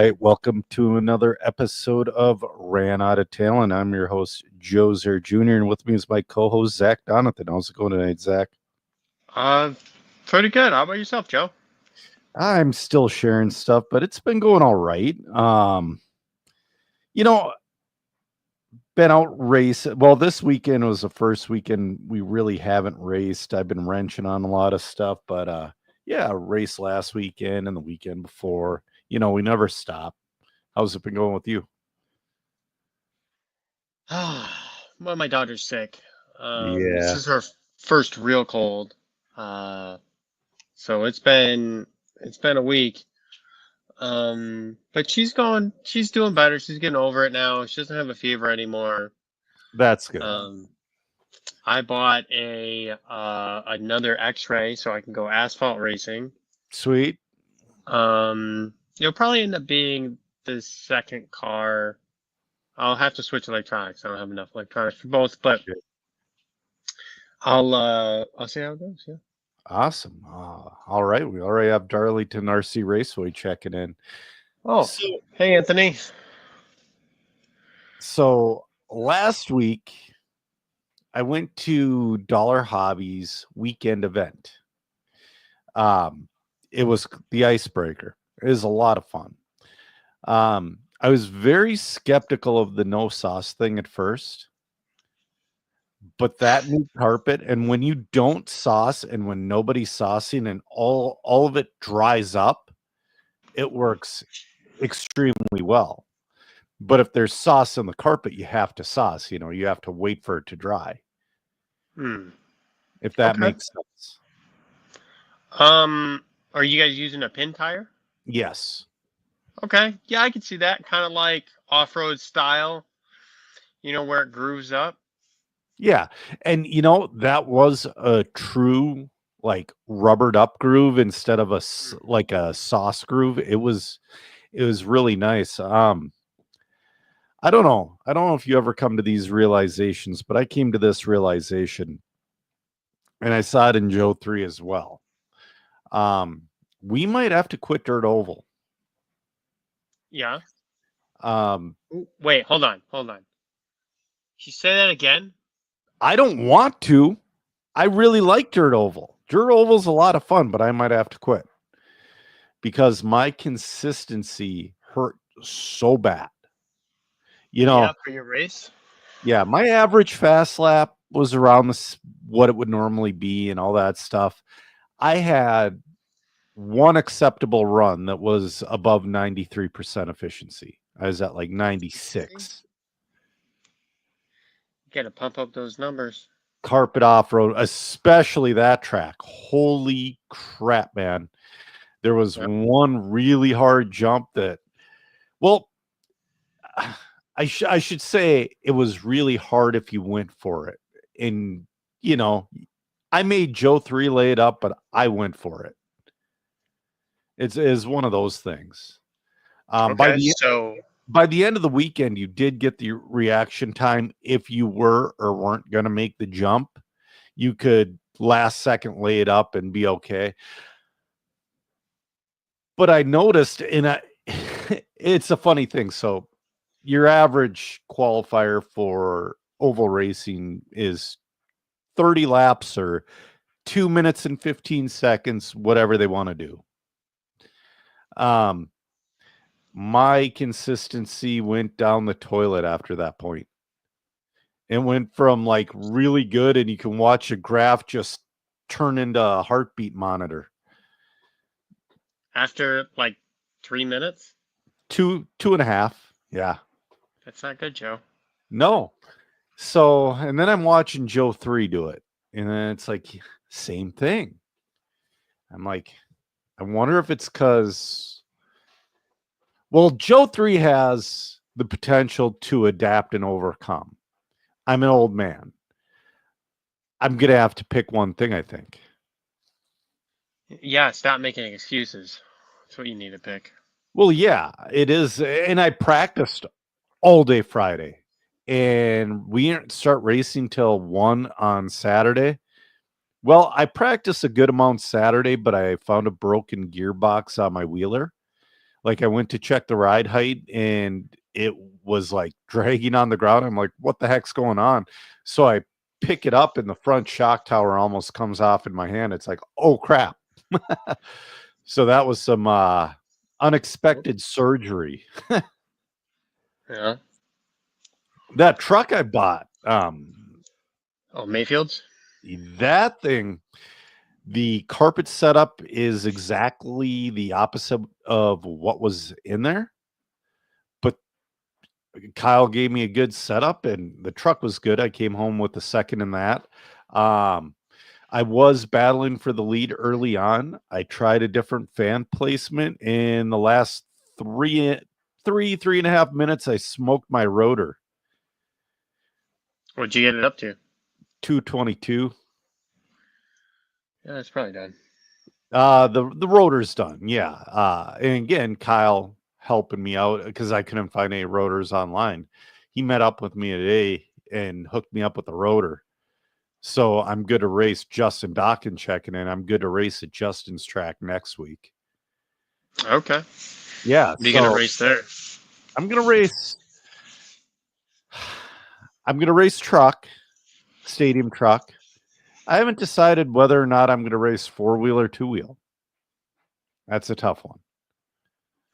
right, welcome to another episode of Ran Out of Talent. I'm your host, Joe Zer Jr., and with me is my co-host, Zach Donathan. How's it going tonight, Zach? Uh, Pretty good. How about yourself, Joe? I'm still sharing stuff, but it's been going all right. You know, been out racing. Well, this weekend was the first weekend we really haven't raced. I've been wrenching on a lot of stuff, but yeah, race last weekend and the weekend before. We never stop. How's it been going with you? Well, my daughter's sick. This Yeah, is her first real cold. Uh, so it's been a week. But she's doing better. She's getting over it now. She doesn't have a fever anymore. that's good. Um, I bought another X-ray so I can go asphalt racing. Sweet. It'll probably end up being the second car. I'll have to switch electronics. I don't have enough electronics for both, but Good. I'll see how it goes. Yeah. Awesome. All right. We already have Darlington RC Raceway checking in. Oh, So, hey Anthony. so last week I went to Dollar Hobbies weekend event. Um, it was the Icebreaker. It was a lot of fun. I was very skeptical of the no sauce thing at first, but that new carpet, and when you don't sauce and when nobody's saucing and all of it dries up, it works extremely well. But if there's sauce on the carpet, you have to sauce. You have to wait for it to dry. Hmm. If that Okay. makes sense. Are you guys using a pin tire? Yes. Okay. Yeah, I can see that. Kind of like off-road style. Where it grooves up. Yeah. And that was a true like rubbered up groove instead of Hmm. like a sauce groove. It was really nice. I don't know. I don't know if you ever come to these realizations, but I came to this realization and I saw it in Joe 3 as well. Um, we might have to quit Dirt Oval. Yeah. Um, Ooh, wait, hold on. Can you say that again? I don't want to. I really like Dirt Oval. Dirt Oval's a lot of fun, but I might have to quit because my consistency hurt so bad. You know, Yeah, for your race. yeah, my average fast lap was around what it would normally be and all that stuff. I had one acceptable run that was above 93% efficiency. I was at like Efficiency. 96. Got to pump up those numbers. Carpet off road, especially that track. Holy crap, man. There was Yep. one really hard jump that, well, I should say it was really hard if you went for it. And, you know, I made Joe 3 lay it up, but I went for it. It's one of those things. Um, by Okay, the so by the end of the weekend, you did get the reaction time. If you were or weren't going to make the jump, you could last second lay it up and be okay. But I noticed it's a funny thing. So your average qualifier for oval racing is 30 laps or 2 minutes and 15 seconds, whatever they want to do. Um, my consistency went down the toilet after that point. It went from like really good, and you can watch a graph just turn into a heartbeat monitor. after like 3 minutes, Two and a half. Yeah. that's not good, Joe. No. So, and then I'm watching Joe 3 do it. And then it's like, same thing. I'm like, I wonder if it's because, well, Joe 3 has the potential to adapt and overcome. I'm an old man. I'm going to have to pick one thing, I think. Yeah, stop making excuses. That's what you need to pick. Well, yeah, it is. And I practiced all day Friday. And we didn't start racing till 1 on Saturday. Well, I practiced a good amount Saturday, but I found a broken gearbox on my wheeler. Like I went to check the ride height and it was like dragging on the ground. I'm like, what the heck's going on? So I pick it up and the front shock tower almost comes off in my hand. It's like, oh crap. So that was some unexpected surgery. Yeah. That truck I bought, Oh, Mayfield's? that thing, the carpet setup is exactly the opposite of what was in there. But Kyle gave me a good setup and the truck was good. I came home with the second in that. I was battling for the lead early on. I tried a different fan placement. In the last three and a half minutes, I smoked my rotor. What'd you get it up to? 222. Yeah, it's probably done. The rotor's done. Yeah. And again, Kyle helping me out because I couldn't find any rotors online. He met up with me today and hooked me up with the rotor. So I'm good to race Justin Dawkins checking in. I'm good to race at Justin's track next week. Okay. Yeah. You gonna race there? I'm gonna race truck, stadium truck. I haven't decided whether or not I'm gonna race 4-wheel or 2-wheel. That's a tough one.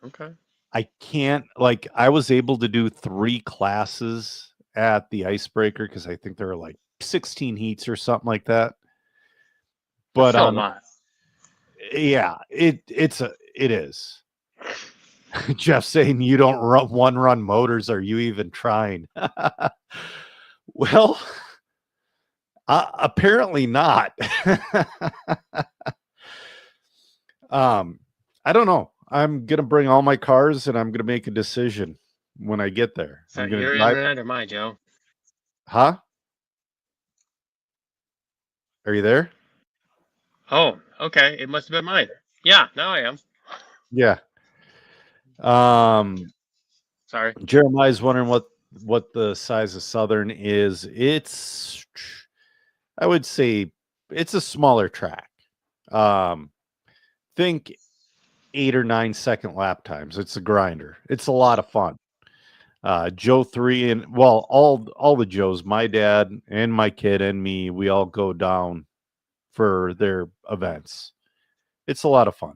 Okay. I can't, like, I was able to do 3 classes at the Icebreaker because I think there are like 16 heats or something like that. But That's a lot. Yeah, it is. Jeff saying you don't run motors. Are you even trying? Well, apparently not. I don't know. I'm gonna bring all my cars and I'm gonna make a decision when I get there. Is that I'm gonna your drive. internet or mine, Joe? Huh? Are you there? Oh, okay. It must have been mine. Yeah, now I am. Yeah. Sorry. Jeremiah's wondering what the size of Southern is. It's, I would say, it's a smaller track. Think 8 or 9 second lap times. It's a grinder. It's a lot of fun. Joe 3 and well, all the Joes, my dad and my kid and me, we all go down for their events. It's a lot of fun.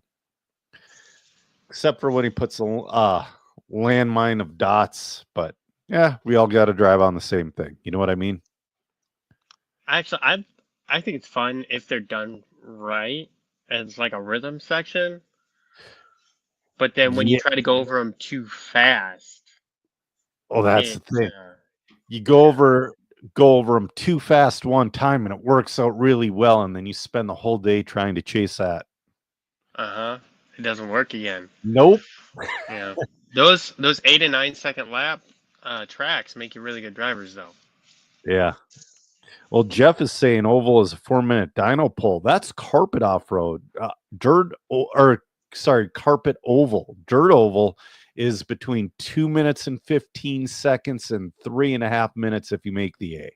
Except for when he puts a landmine of dots, but yeah, we all got to drive on the same thing. You know what I mean? Actually, I think it's fun if they're done right. And it's like a rhythm section. But then when you try to go over them too fast, oh, that's the thing. You go over them too fast one time, and it works out really well, and then you spend the whole day trying to chase that. It doesn't work again. Nope. Yeah. Those 8 and 9 second lap tracks make you really good drivers, though. Yeah. Well, Jeff is saying oval is a 4-minute dyno pull. That's carpet off road. Carpet oval. Dirt oval is between 2 minutes and 15 seconds and 3.5 minutes if you make the A.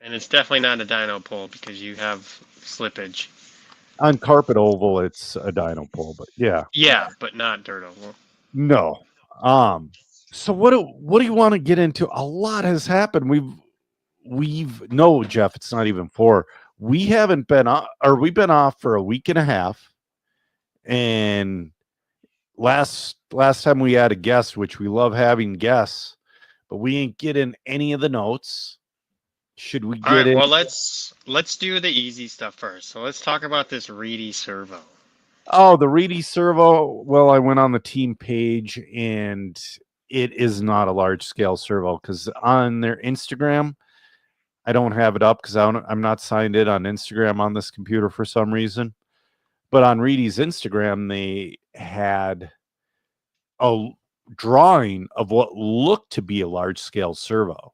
And it's definitely not a dyno pull because you have slippage. On carpet oval, it's a dyno pull, but yeah. Yeah, but not dirt oval. No. So what do you want to get into? A lot has happened. No, Jeff, it's not even 4. We haven't been off, or we've been off for a week and a half. And last time we had a guest, which we love having guests, but we ain't getting any of the notes. Should we get in? Well, let's do the easy stuff first. So let's talk about this Reedy servo. Oh, the Reedy servo. Well, I went on the team page and it is not a large scale servo because on their Instagram, I don't have it up because I'm not signed in on Instagram on this computer for some reason. But on Reedy's Instagram, they had a drawing of what looked to be a large scale servo.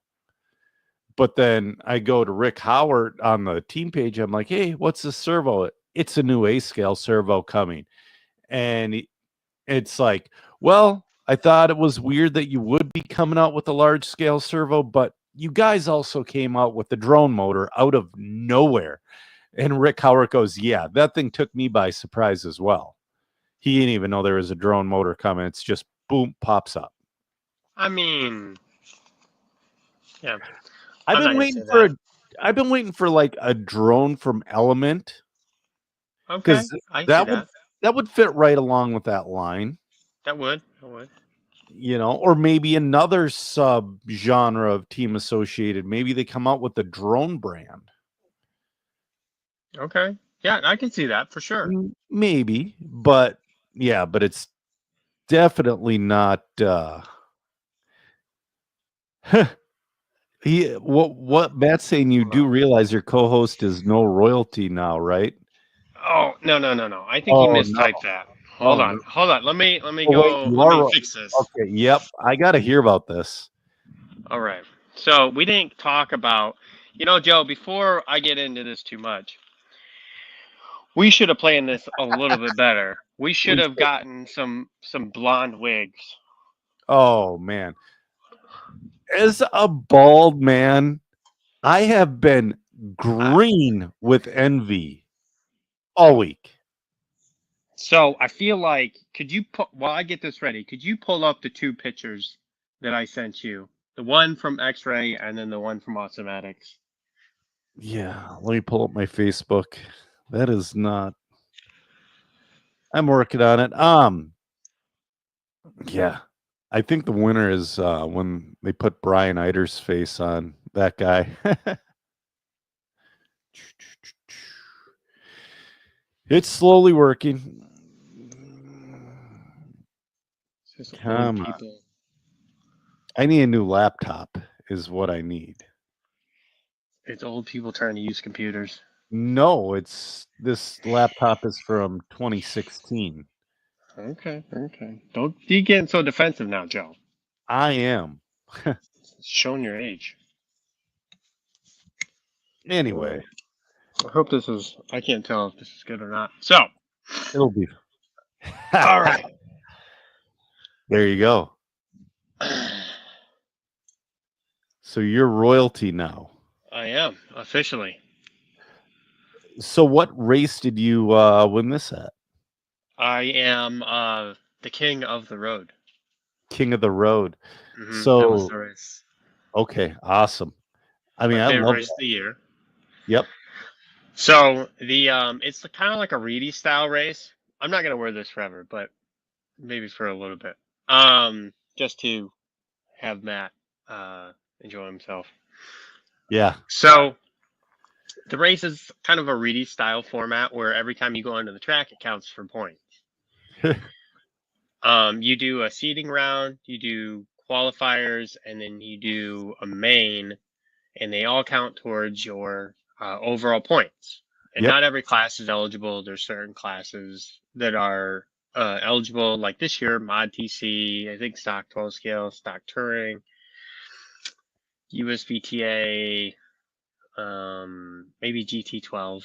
But then I go to Rick Howard on the team page. I'm like, hey, what's the servo? It's a new A-scale servo coming. And it's like, well, I thought it was weird that you would be coming out with a large-scale servo, but you guys also came out with the drone motor out of nowhere. And Rick Howard goes, yeah, that thing took me by surprise as well. He didn't even know there was a drone motor coming. It's just boom, pops up. I mean, yeah, I've I'm not been gonna waiting say for that. a I've been waiting for like a drone from Element Okay, because I see that would that. that would fit right along with that line, That would. That would. or maybe another sub genre of team associated. Maybe they come out with the drone brand. Okay. Yeah, I can see that for sure. Maybe, but yeah, but it's definitely not what Matt's saying. You do realize your co-host is no royalty now, right? Oh, no. I think he Oh no. mistyped that. Oh Hold no. on. Hold on. Let me Oh wait, go. you Let me are fix this. okay. Yep, I got to hear about this. All right. So we didn't talk about, Joe, before I get into this too much, we should have planned this a little bit better. We should We have should- gotten some blonde wigs. Oh man, as a bald man, I have been Uh, green with envy all week. so I feel like, could you put, while I get this ready, could you pull up the two pictures that I sent you? The one from X-Ray and then the one from Automatics. Yeah, let me pull up my Facebook. That is not. I'm working on it. Yeah, I think the winner is when they put Brian Eider's face on that guy. It's slowly working. It's just old Come on. people. I need a new laptop, is what I need. It's old people trying to use computers. No, this laptop is from 2016. Okay. Don't be getting so defensive now, Joe. I am. It's showing your age. All Anyway, right. I hope this is. I can't tell if this is good or not. So, it'll be. all right. There you go. So you're royalty now. I am officially. So what race did you win this at? I am the king of the road. King of the Road. That was So the race. okay, awesome. I mean, My I favorite love race of that. the year. Yep. So it's kind of like a Reedy style race. I'm not gonna wear this forever, but maybe for a little bit. Just to have Matt enjoy himself. Yeah. So the race is kind of a Reedy style format where every time you go onto the track, it counts for points. You do a seeding round, you do qualifiers, and then you do a main, and they all count towards your overall points. And Yep. not every class is eligible. There's certain classes that are eligible, like this year, Mod TC, I think Stock 12 scale, Stock Touring, USVTA, maybe GT12.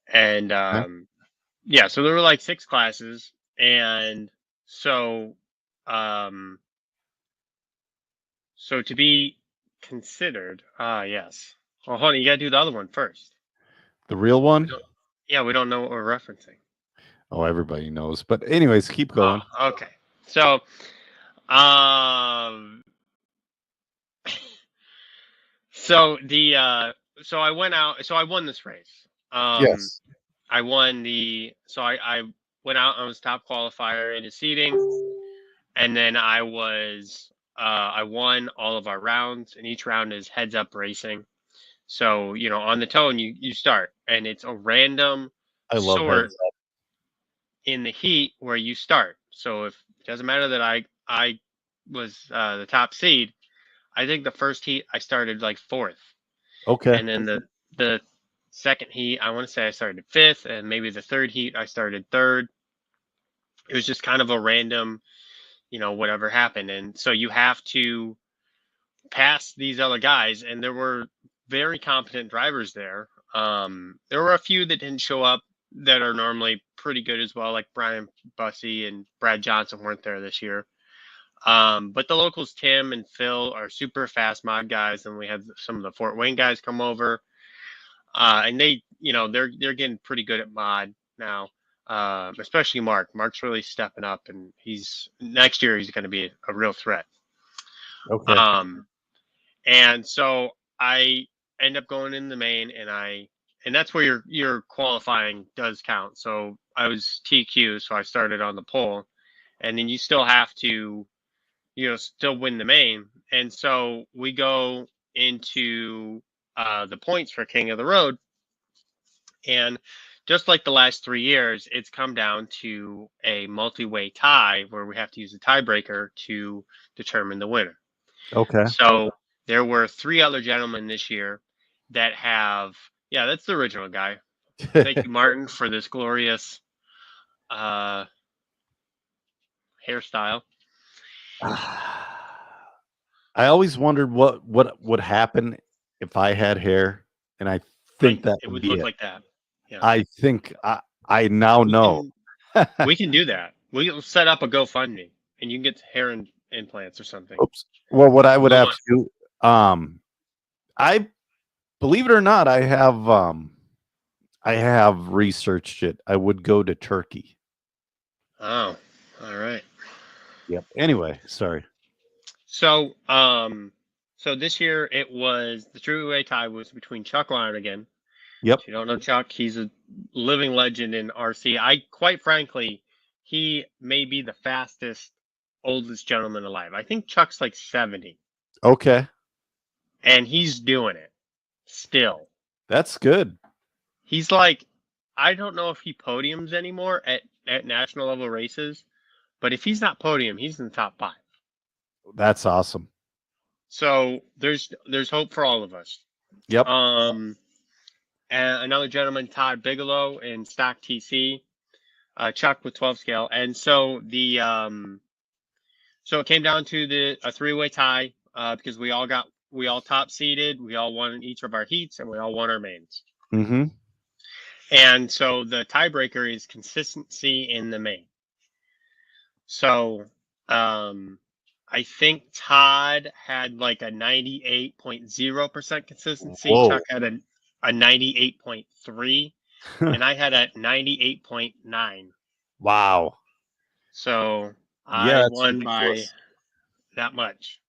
And Okay. yeah, so there were like 6 classes. And so, um, so to be considered, yes. Well, hold on, you gotta do the other one first. The real We one? don't, yeah, we don't know what we're referencing. Oh, everybody knows. But anyways, keep Oh, going. okay. So, um, so I went out, so I won this race. Yes. I won I went out, I was top qualifier into seeding, and then I won all of our rounds, and each round is heads up racing. So, on the tone, you start, and it's a random I love sort heads in the heat where you start. So if it doesn't matter that I was the top seed, I think the first heat I started like fourth, up. Okay. and then the second heat I want to say I started fifth, and maybe the third heat I started third. It was just kind of a random, whatever happened, and so you have to pass these other guys, and there were very competent drivers there. There were a few that didn't show up that are normally pretty good as well, like Brian Bussey and Brad Johnson weren't there this year. But the locals, Tim and Phil, are super fast mod guys, and we had some of the Fort Wayne guys come over, and they're getting pretty good at mod now. especially Mark. Mark's really stepping up, and next year he's going to be a real threat. Okay. And so I end up going in the main, and that's where your qualifying does count. So I was TQ, so I started on the pole, and then you still have to, still win the main. And so we go into the points for King of the Road, and just like the last 3 years, it's come down to a multi-way tie where we have to use a tiebreaker to determine the winner. Okay. So there were 3 other gentlemen this year that have, yeah, that's the original guy. Thank you, Martin, for this glorious hairstyle. I always wondered what would happen if I had hair, and I think that It would would be look it. like that. Yeah. I think I now know. We can do that. We'll set up a GoFundMe, and you can get hair implants or something. Oops. Well, what I would No have money. to do, I believe it or not, I have researched it. I would go to Turkey. Oh, all right. Yep. Anyway, sorry. So, so this year it was the three-way tie was between Chuck Lonergan. Yep. If you don't know Chuck, he's a living legend in RC. Quite frankly, he may be the fastest, oldest gentleman alive. I think Chuck's like 70, Okay. and he's doing it still. That's good. He's like, I don't know if he podiums anymore at national level races, but if he's not podium, he's in the top 5. That's awesome. So there's hope for all of us. Yep. And another gentleman, Todd Bigelow in stock TC, Chuck with 12 scale, and so so it came down to a 3-way tie because we all top seeded, we all won each of our heats, and we all won our mains. Mm-hmm. And so the tiebreaker is consistency in the main. So I think Todd had like a 98.0% consistency. Whoa. Chuck had a 98.3, and I had a 98.9. Wow. So Yeah, I won by that much.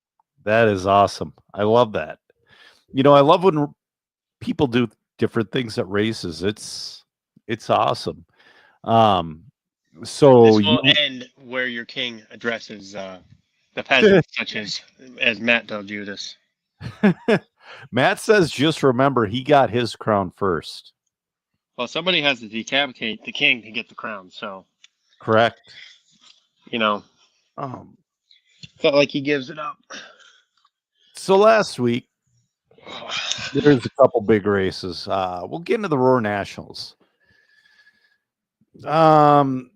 That is awesome. I love that. I love when people do different things at races. It's awesome. So This will end where your king addresses the peasants, such as Matt told you this. Matt says, just remember, he got his crown first. Well, somebody has to decapitate the king to get the crown, so. Correct. Felt like he gives it up. So last week, there's a couple big races. We'll get into the Roar Nationals. Do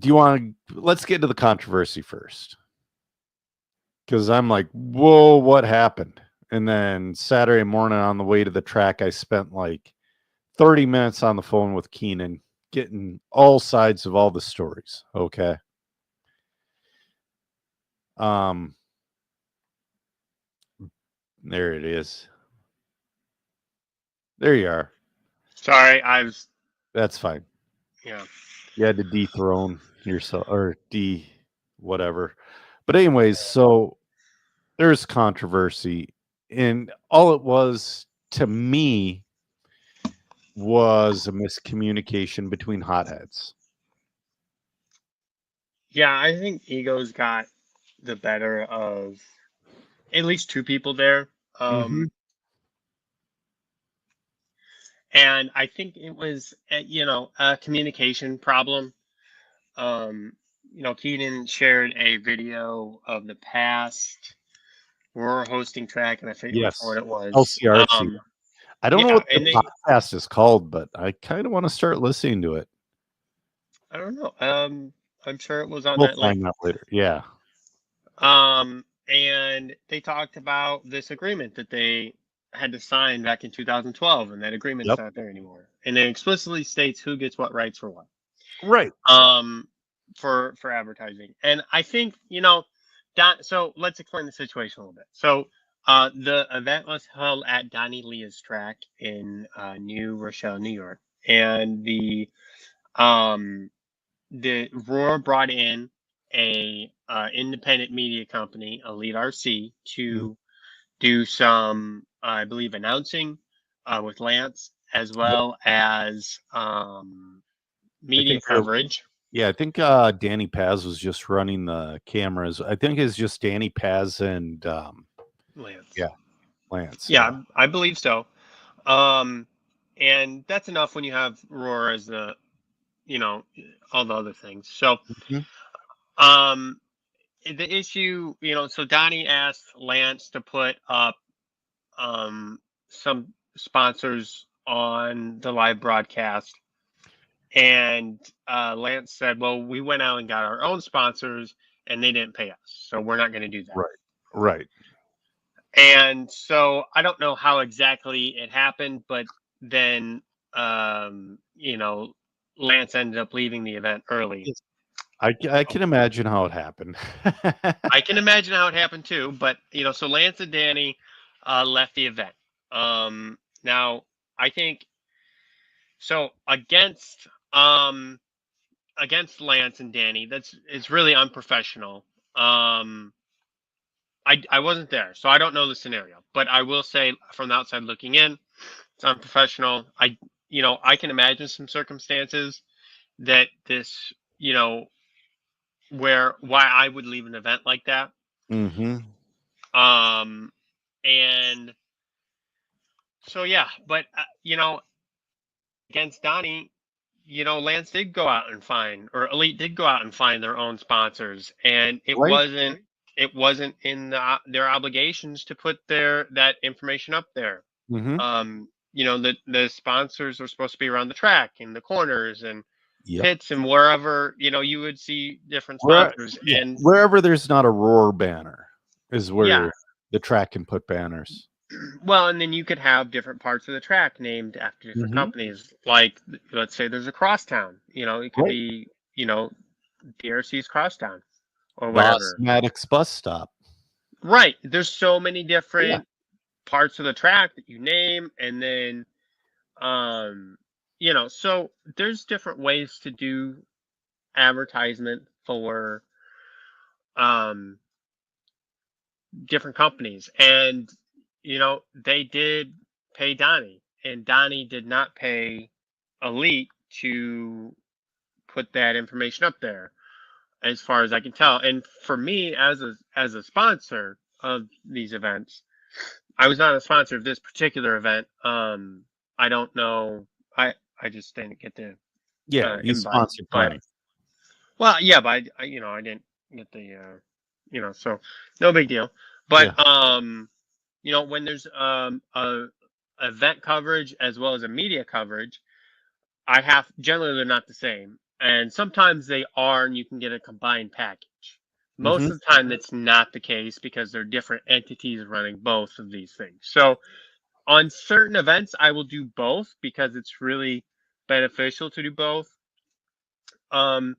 you want to? Let's get to the controversy first, because I'm like, whoa, what happened? And then Saturday morning on the way to the track, I spent like 30 minutes on the phone with Keenan, getting all sides of all the stories. Okay. There it is. There you are. Sorry, That's fine. Yeah. You had to dethrone yourself or whatever. But anyways, so there's controversy, and all it was to me was a miscommunication between hotheads. Yeah, I think egos got the better of at least 2 people there. And I think it was, a communication problem. Keenan shared a video of the past Roar hosting track, and I forget which one it was. LCRC. I don't know what the podcast is called, but I kind of want to start listening to it. I don't know. I'm sure it was on We'll that find link. out later. Yeah. And they talked about this agreement that they had to sign back in 2012, and that agreement's not there anymore. And it explicitly states who gets what rights for what. Right. For advertising. And I think, so let's explain the situation a little bit. So the event was held at Donnie Leah's track in New Rochelle, New York. And the the Roar brought in a independent media company, Elite RC, Mhm. to do some, I believe, announcing with Lance, as Yep. well as I media think there, coverage. yeah, I think Danny Paz was just running the cameras. I think it's just Danny Paz and Lance. yeah, Lance. Yeah. Yeah, I believe so. Um, and that's enough when you have Roar as the, you know, all the other things. So, Mhm. um, the issue, so Donnie asked Lance to put up um, some sponsors on the live broadcast. And Lance said, well, we went out and got our own sponsors and they didn't pay us. So we're not going to do that. Right. Right. And so I don't know how exactly it happened, but then, Lance ended up leaving the event early. Yes. I can imagine how it happened. I can imagine how it happened too, but so Lance and Danny left the event. Now I think so against Lance and Danny. It's really unprofessional. Um, I wasn't there, so I don't know the scenario, but I will say from the outside looking in, it's unprofessional. I can imagine some circumstances that this why I would leave an event like that. Hmm. Um, and so yeah, but against Donnie, Lance did go out and find, or Elite did go out and find their own sponsors, and it Right. wasn't in their obligations to put that information up there. Hmm. The sponsors were supposed to be around the track, in the corners, and Yep. pits, and wherever you would see different Where, sponsors, yeah, and wherever there's not a roar banner is yeah. where the track can put banners. Well, and then you could have different parts of the track named after different Hmm. companies. Like, let's say there's a crosstown. It could Right. be, DRC's crosstown or The whatever. Osmatics bus stop. Right. There's so many Yeah. different parts of the track that you name, and then, so there's different ways to do advertisement for um different companies, and they did pay Donnie, and Donnie did not pay Elite to put that information up there, as far as I can tell. And for me, as a sponsor of these events, I was not a sponsor of this particular event. I don't know. I just didn't get the Yeah. You invite, sponsor but plenty. well, yeah, but I didn't get the so no big deal. But Yeah. when there's a event coverage as well as a media coverage, generally they're not the same, and sometimes they are, and you can get a combined package. Hmm. Most of the time, that's not the case because there are different entities running both of these things. So on certain events, I will do both because it's really beneficial to do both um,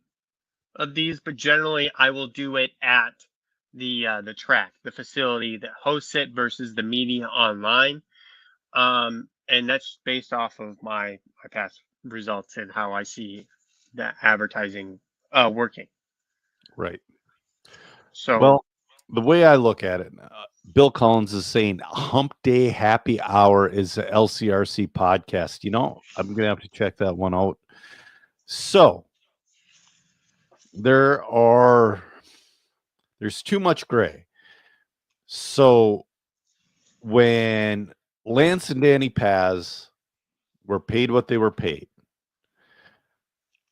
of these. But generally, I will do it at the track, the facility that hosts it, versus the media online. And that's based off of my past results and how I see that advertising working. Right. So Well, the way I look at it, Bill Collins is saying Hump Day Happy Hour is a LCRC podcast. I'm going to have to check that one out. So there are, there's too much gray. So when Lance and Danny Paz were paid what they were paid,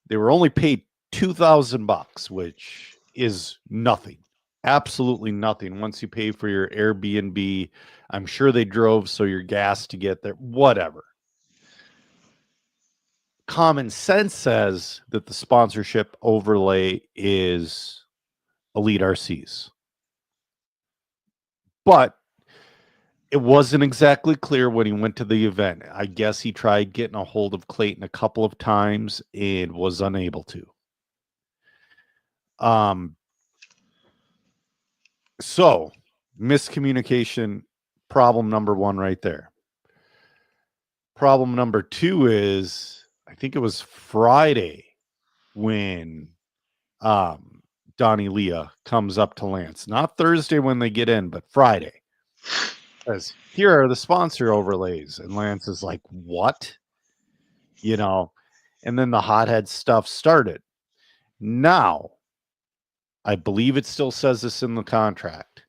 they were only paid $2,000, which is nothing. Absolutely nothing. Once you pay for your Airbnb, I'm sure they drove so your gas to get there, whatever. Common sense says that the sponsorship overlay is Elite RCs. But it wasn't exactly clear when he went to the event. I guess he tried getting a hold of Clayton a couple of times and was unable to. Um, So, miscommunication, problem number one right there. Problem number two is, I think it was Friday. when Donnie Leah comes up to Lance. Not Thursday when they get in, but Friday. Says, here are the sponsor overlays. And Lance is like, what? You know, and then the hothead stuff started. Now, I believe it still says this in the contract.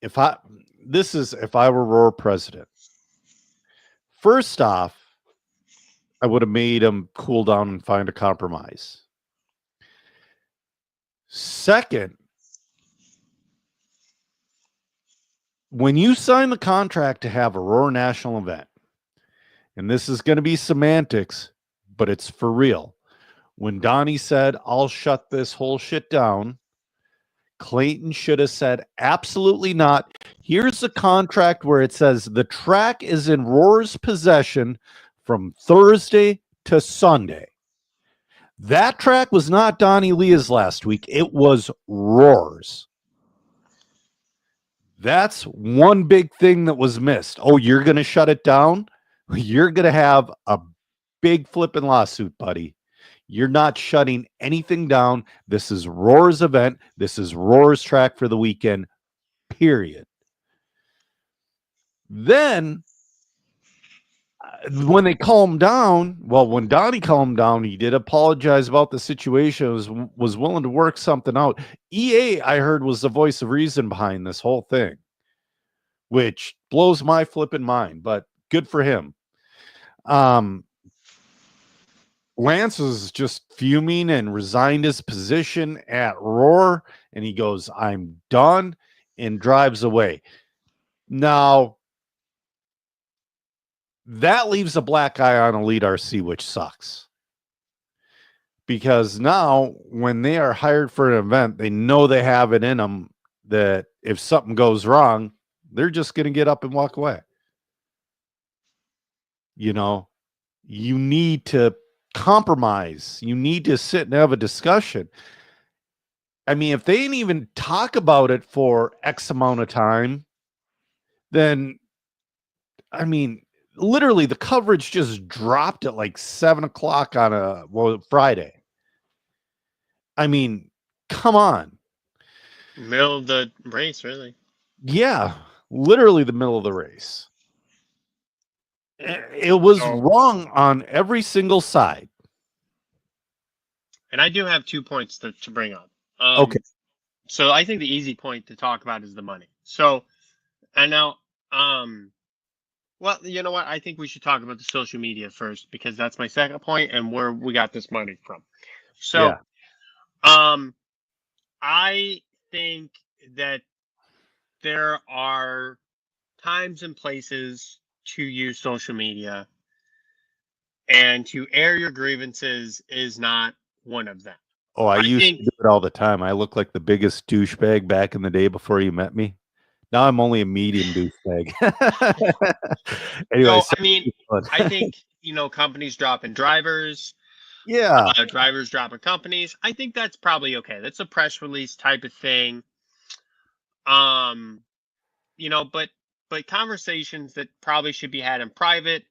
If I were Roar president, first off, I would have made him cool down and find a compromise. Second, when you sign the contract to have a Roar national event, and this is going to be semantics, but it's for real. When Donnie said, I'll shut this whole shit down, Clayton should have said, absolutely not. Here's the contract where it says the track is in Roar's possession from Thursday to Sunday. That track was not Donnie Leah's last week. It was Roar's. That's one big thing that was missed. Oh, you're going to shut it down? You're going to have a big flipping lawsuit, buddy. You're not shutting anything down. This is Roar's event. This is Roar's track for the weekend, period. Then, when they calmed down, well, when Donnie calmed down, he did apologize about the situation, was willing to work something out. EA, I heard, was the voice of reason behind this whole thing, which blows my flipping mind, but good for him. Lance was just fuming and resigned his position at Roar, and he goes, I'm done, and drives away. Now, that leaves a black eye on Elite RC, which sucks. Because now, when they are hired for an event, they know they have it in them that if something goes wrong, they're just going to get up and walk away. You know, you need to compromise. You need to sit and have a discussion. I mean, if they didn't even talk about it for X amount of time, then, I mean, literally the coverage just dropped at like 7:00 on a Friday. I mean, come on. Middle of the race, really. Yeah, literally the middle of the race. It was wrong on every single side. And I do have 2 points to bring up. Okay. So I think the easy point to talk about is the money. So, and now, well, you know what? I think we should talk about the social media first because that's my second point and where we got this money from. So, I think that there are times and places to use social media, and to air your grievances is not one of them. Oh, I used to do it all the time. I look like the biggest douchebag back in the day before you met me. Now I'm only a medium douchebag. Anyway, so, I mean, I think, companies dropping drivers. Yeah. Drivers dropping companies. I think that's probably okay. That's a press release type of thing. But conversations that probably should be had in private,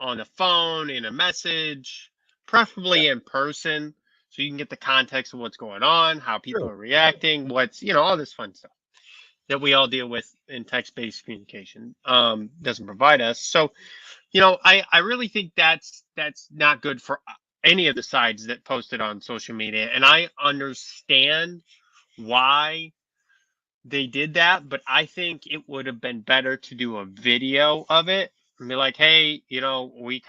on the phone, in a message, preferably in person, so you can get the context of what's going on, how people are reacting, what's, all this fun stuff that we all deal with in text-based communication doesn't provide us. So, I really think that's not good for any of the sides that posted on social media. And I understand why they did that, but I think it would have been better to do a video of it and be like, hey, we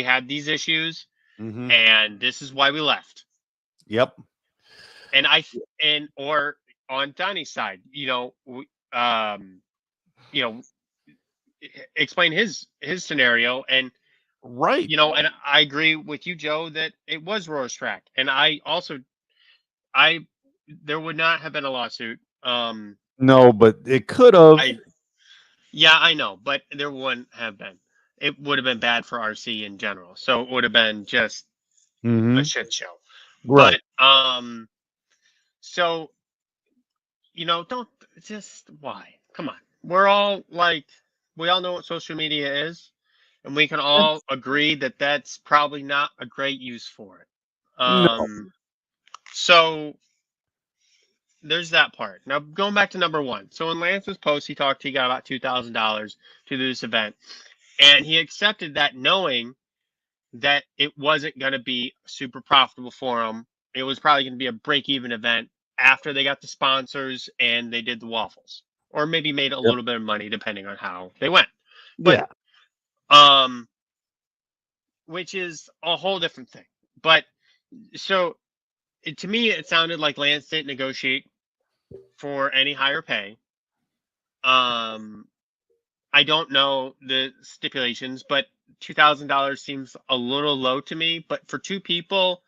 had these issues and this is why we left. Yep. Or on Donnie's side, explain his scenario and right. And I agree with you, Joe, that it was Roar's track, and there would not have been a lawsuit. No, but it could have. Yeah, I know, but there wouldn't have been. It would have been bad for RC in general, so it would have been just a shit show. Right. But so don't just why? Come on, we all know what social media is. and we can all agree that that's probably not a great use for it. No. So there's that part. Now going back to number one. So in Lance's post, he talked he got about $2,000 to do this event, and he accepted that knowing that it wasn't going to be super profitable for him. It was probably going to be a break-even event after they got the sponsors and they did the waffles, or maybe made a Yep. little bit of money depending on how they went. But Yeah. which is a whole different thing. But so to me, it sounded like Lance didn't negotiate for any higher pay. I don't know the stipulations, but $2,000 seems a little low to me. But for two people,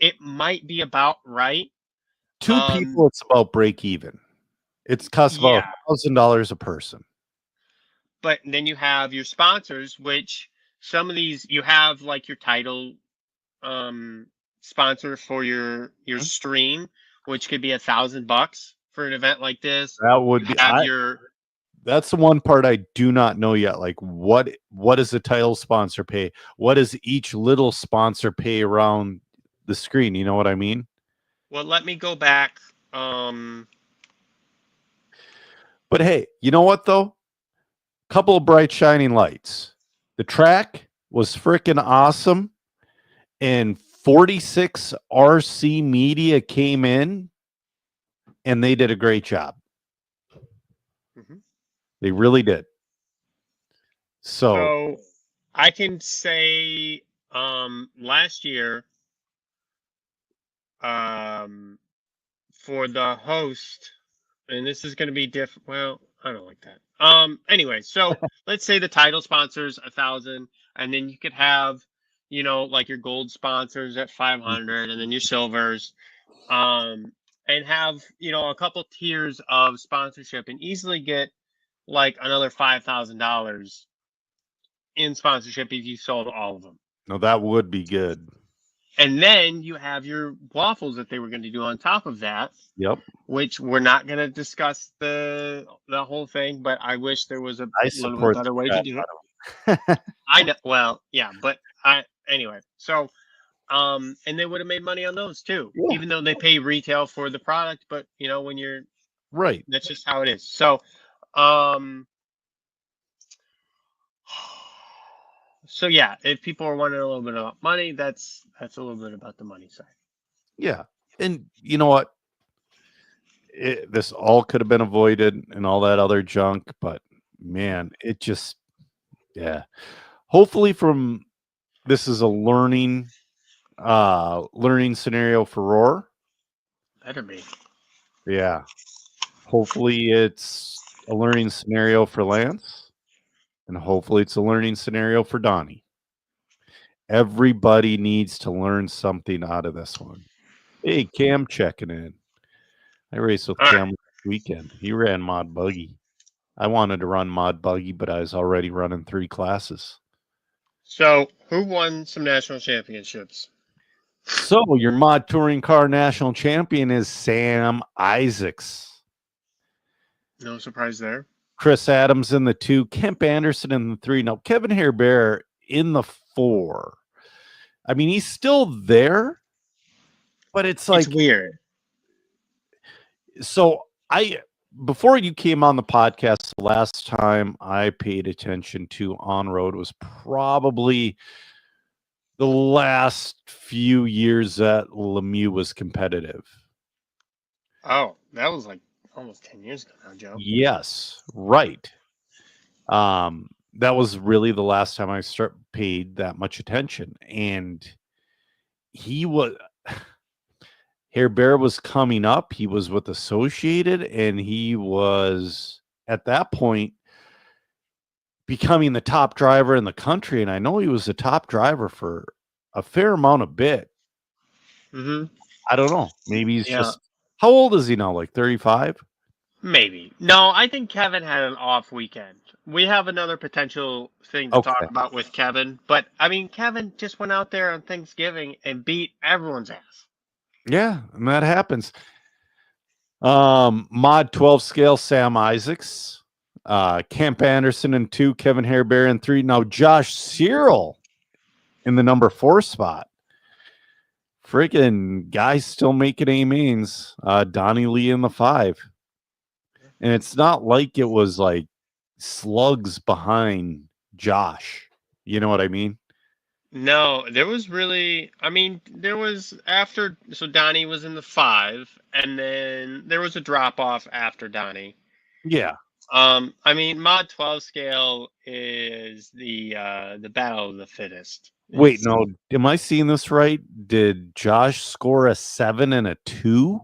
it might be about right. Two people, it's about break even. It's costs about Yeah, $1,000 a person. but then you have your sponsors, which some of these you have like your title sponsor for your Mhm. stream, which could be $1,000 for an event like this. That would You be have your that's the one part I do not know yet. Like what does the title sponsor pay? What does each little sponsor pay around the screen? You know what I mean? well, let me go back. But hey, you know what though? Couple of bright shining lights. The track was freaking awesome, and 46 RC Media came in and they did a great job. Mhm. They really did. So I can say last year for the host, and this is going to be different. Well, I don't like that. Anyway, so let's say the title sponsors 1,000, and then you could have, like your gold sponsors at 500, and then your silvers, and have a couple tiers of sponsorship, and easily get like another $5,000 in sponsorship if you sold all of them. No, that would be good. And then you have your waffles that they were going to do on top of that, Yep. which we're not going to discuss the whole thing, but I wish there was a I little bit support better the way to crap do it. out of it. I know, well, yeah, but anyway. So, and they would have made money on those too, Yeah. even though they pay retail for the product. But when you're Right. that's just how it is. So, um, so yeah, if people are wondering a little bit about money, that's a little bit about the money side. Yeah. And you know what? This all could have been avoided and all that other junk, but man, it just, yeah. Hopefully this is a learning scenario for Roar. Better be. Yeah. Hopefully it's a learning scenario for Lance, and hopefully it's a learning scenario for Donnie. Everybody needs to learn something out of this one. Hey, Cam checking in. I raced with All Cam right. last weekend. He ran Mod Buggy. I wanted to run Mod Buggy, but I was already running 3 classes. So, who won some national championships? So your Mod Touring Car National Champion is Sam Isaacs. No surprise there. Chris Adams in the 2, Kemp Anderson in the 3. Now, Kevin Harebear in the 4. I mean, he's still there, but it's like, It's weird. so before you came on the podcast, the last time I paid attention to On Road was probably the last few years that Lemieux was competitive. Oh, that was like almost 10 years ago now, Joe. Yes, right. That was really the last time I paid that much attention, and he was Harebear was coming up. He was with Associated, and he was at that point becoming the top driver in the country. And I know he was the top driver for a fair amount of bit. Mm-hmm. I don't know. Maybe he's Yeah. just, how old is he now? Like 35? Maybe. No, I think Kevin had an off weekend. We have another potential thing to talk about with Kevin, but I mean, Kevin just went out there on Thanksgiving and beat everyone's ass. Yeah, and that happens. Mod 12 scale Sam Isaacs. Camp Anderson in 2, Kevin Hareberry in 3. Now Josh Cyril in the number 4 spot. Freaking guys still making A mains. Donnie Lee in the 5. And it's not like it was like slugs behind Josh. You know what I mean? No, there was really, I mean, there was after, so Donnie was in the 5, and then there was a drop off after Donnie. Yeah. I mean, mod 12 scale is the battle of the fittest. Wait, It's, no. Am I seeing this right? Did Josh score a 7 and a 2?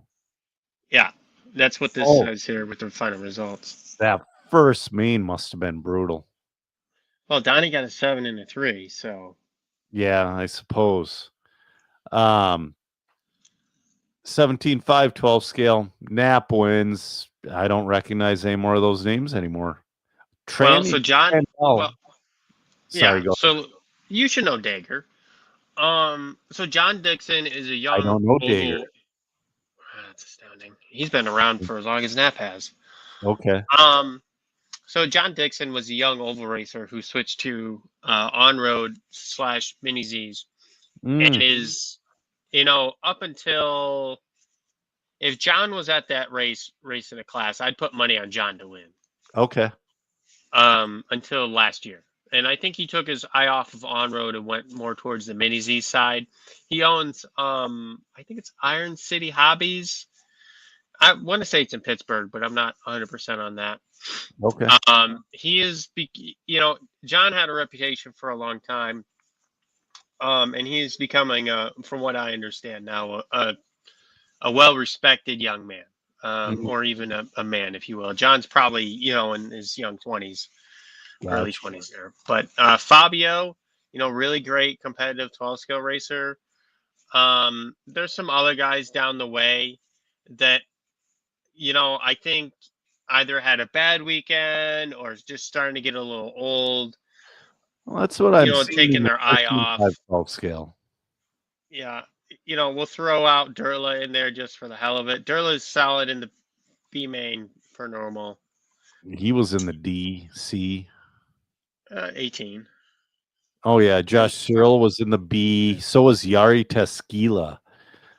yeah, that's what this Oh, says here with the final results. that first main must have been brutal. Well, Donnie got a 7 and a 3, so Yeah, I suppose. 17-5, 12 scale. Knapp wins. I don't recognize any more of those names anymore. well, so John, well, Sorry, yeah, go. so you should know Dagger. So John Dixon is a I young don't know oval. Dagger. That's astounding. He's been around for as long as Knapp has. Okay. So John Dixon was a young oval racer who switched to on-road / mini Z's, and is, up until if John was at that race in a class, I'd put money on John to win. Okay. Until last year. And I think he took his eye off of on-road and went more towards the mini Z side. He owns, I think it's Iron City Hobbies. I want to say it's in Pittsburgh, but I'm not 100% on that. Okay. He is, John had a reputation for a long time, and he is becoming, from what I understand now, a well-respected young man, or even a man, if you will. John's probably, in his young 20s. Early 20s there. But Fabio, really great competitive 12 scale racer. There's some other guys down the way that, I think either had a bad weekend or is just starting to get a little old. Well, that's what I'm seeing. Taking their eye off. 12 scale. Yeah. We'll throw out Durla in there just for the hell of it. Durla is solid in the B main for normal. He was in the D, C. 18. Oh, yeah. Josh Cyril was in the B. So was Yari Teskila.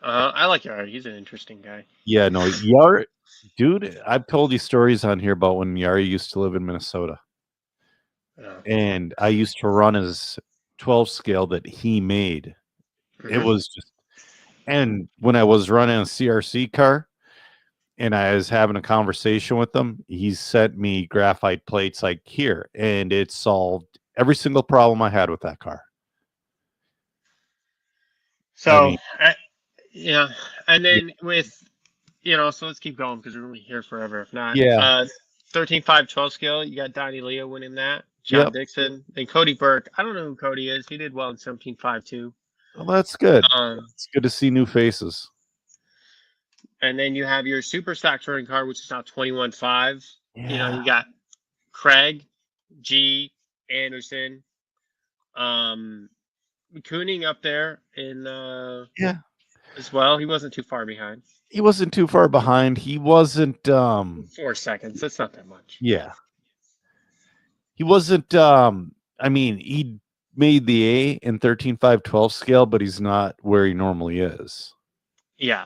I like Yari. He's an interesting guy. Yeah, no. Yari, dude, I've told you stories on here about when Yari used to live in Minnesota. Oh. And I used to run his 12 scale that he made. Mm-hmm. It was just, and when I was running a CRC car and I was having a conversation with him, he sent me graphite plates like here, and it solved every single problem I had with that car. So, yeah. And then with, so let's keep going because we're going to be here forever. If not, 13-5 12 scale, you got Donnie Leo winning that. John Dixon. And Cody Burke. I don't know who Cody is. He did well in 17-5 too. Well, that's good. It's good to see new faces. And then you have your super stock touring car, which is now 21-5. Yeah. You got Craig, G, Anderson, Kooning up there in as well. He wasn't too far behind. He wasn't too far behind. He wasn't 4 seconds. That's not that much. Yeah. He wasn't I mean, he made the A in 13-5 12 scale, but he's not where he normally is. Yeah.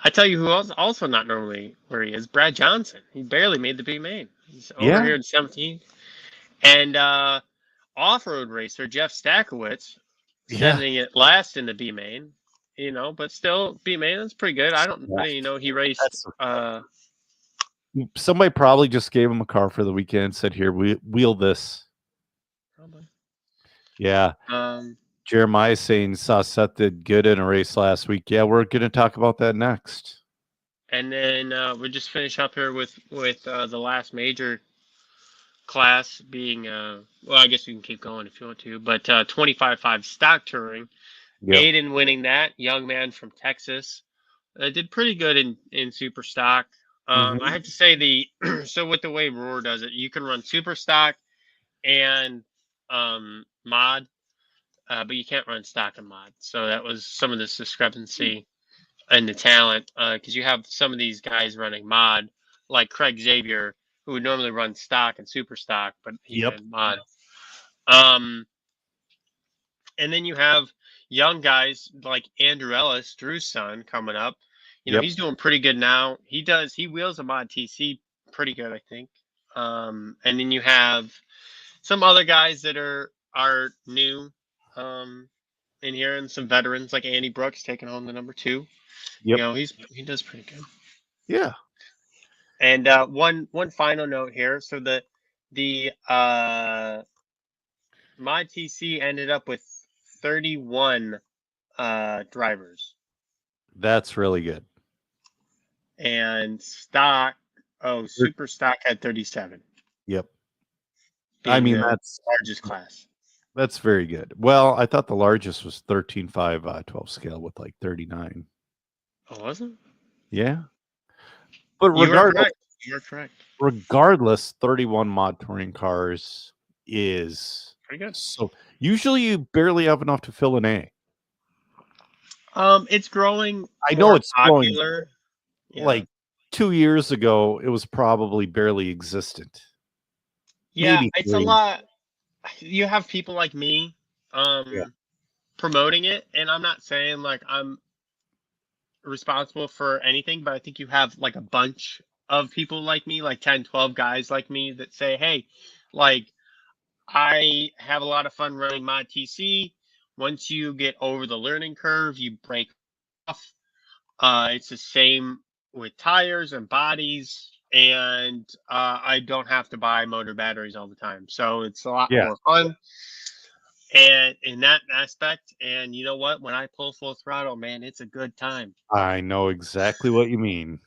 I tell you who else also not normally where he is, Brad Johnson. He barely made the B main. He's over here in 17. And off-road racer Jeff Stakowitz sending it last in the B main, but still B main, that's pretty good. I don't he raced somebody probably just gave him a car for the weekend and said, here, wheel this. Probably. Yeah. Jeremiah saying saw Seth did good in a race last week. Yeah, we're going to talk about that next. And then we'll just finish up here with the last major class being, well, I guess you can keep going if you want to, but 25-5 stock touring. Aiden winning that, young man from Texas. Did pretty good in super stock. I have to say so with the way Roar does it, you can run super stock and mod, but you can't run stock and mod. So that was some of this discrepancy in the talent, because you have some of these guys running mod, like Craig Xavier, who would normally run stock and super stock, but he Yep. ran mod. Um, and then you have young guys like Andrew Ellis, Drew's son, coming up. Yep. He's doing pretty good now. He wheels a mod TC pretty good, I think. And then you have some other guys that are new in here, and some veterans like Andy Brooks taking home the number 2. Yep. He does pretty good. Yeah. And one final note here. So the mod TC ended up with 31 drivers, That's really good. and super stock had 37, Yep. I being mean, the largest class. that's very good. Well, I thought the largest was 13.5 12 scale with like 39. Oh, wasn't? Yeah. But You are correct. You are correct. regardless, 31 mod touring cars is Pretty good. so usually you barely have enough to fill an A. It's growing. I know More it's growing. popular. Yeah. Like 2 years ago, it was probably barely existent. Yeah, Maybe it's 3. a lot. You have people like me Yeah. promoting it, and I'm not saying like I'm responsible for anything, but I think you have like a bunch of people like me, like 10, 12 guys like me that say, hey, like, I have a lot of fun running mod TC. Once you get over the learning curve, you break off. It's the same with tires and bodies, and I don't have to buy motor batteries all the time. So it's a lot Yeah. more fun. And in that aspect, and you know what? When I pull full throttle, man, it's a good time. I know exactly what you mean.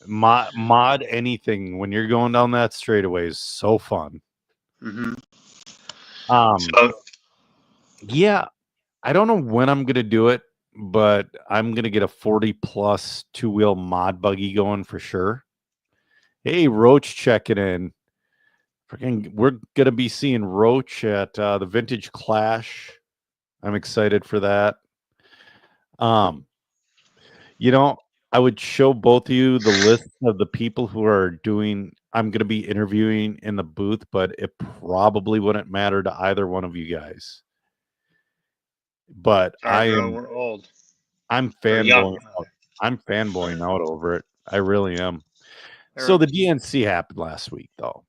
Mod anything when you're going down that straightaway is so fun. Mm-hmm. Um, yeah, I don't know when I'm gonna do it, but I'm gonna get a 40 plus 2-wheel mod buggy going for sure. Hey, Roach checking in. We're gonna be seeing Roach at the Vintage Clash. I'm excited for that. Um, I would show both of you the list of the people who are doing. I'm gonna be interviewing in the booth, but it probably wouldn't matter to either one of you guys. But Sorry, bro, we're old. I'm Or young. fanboying out. I'm fanboying out over it. I really am. So the DNC happened last week, though.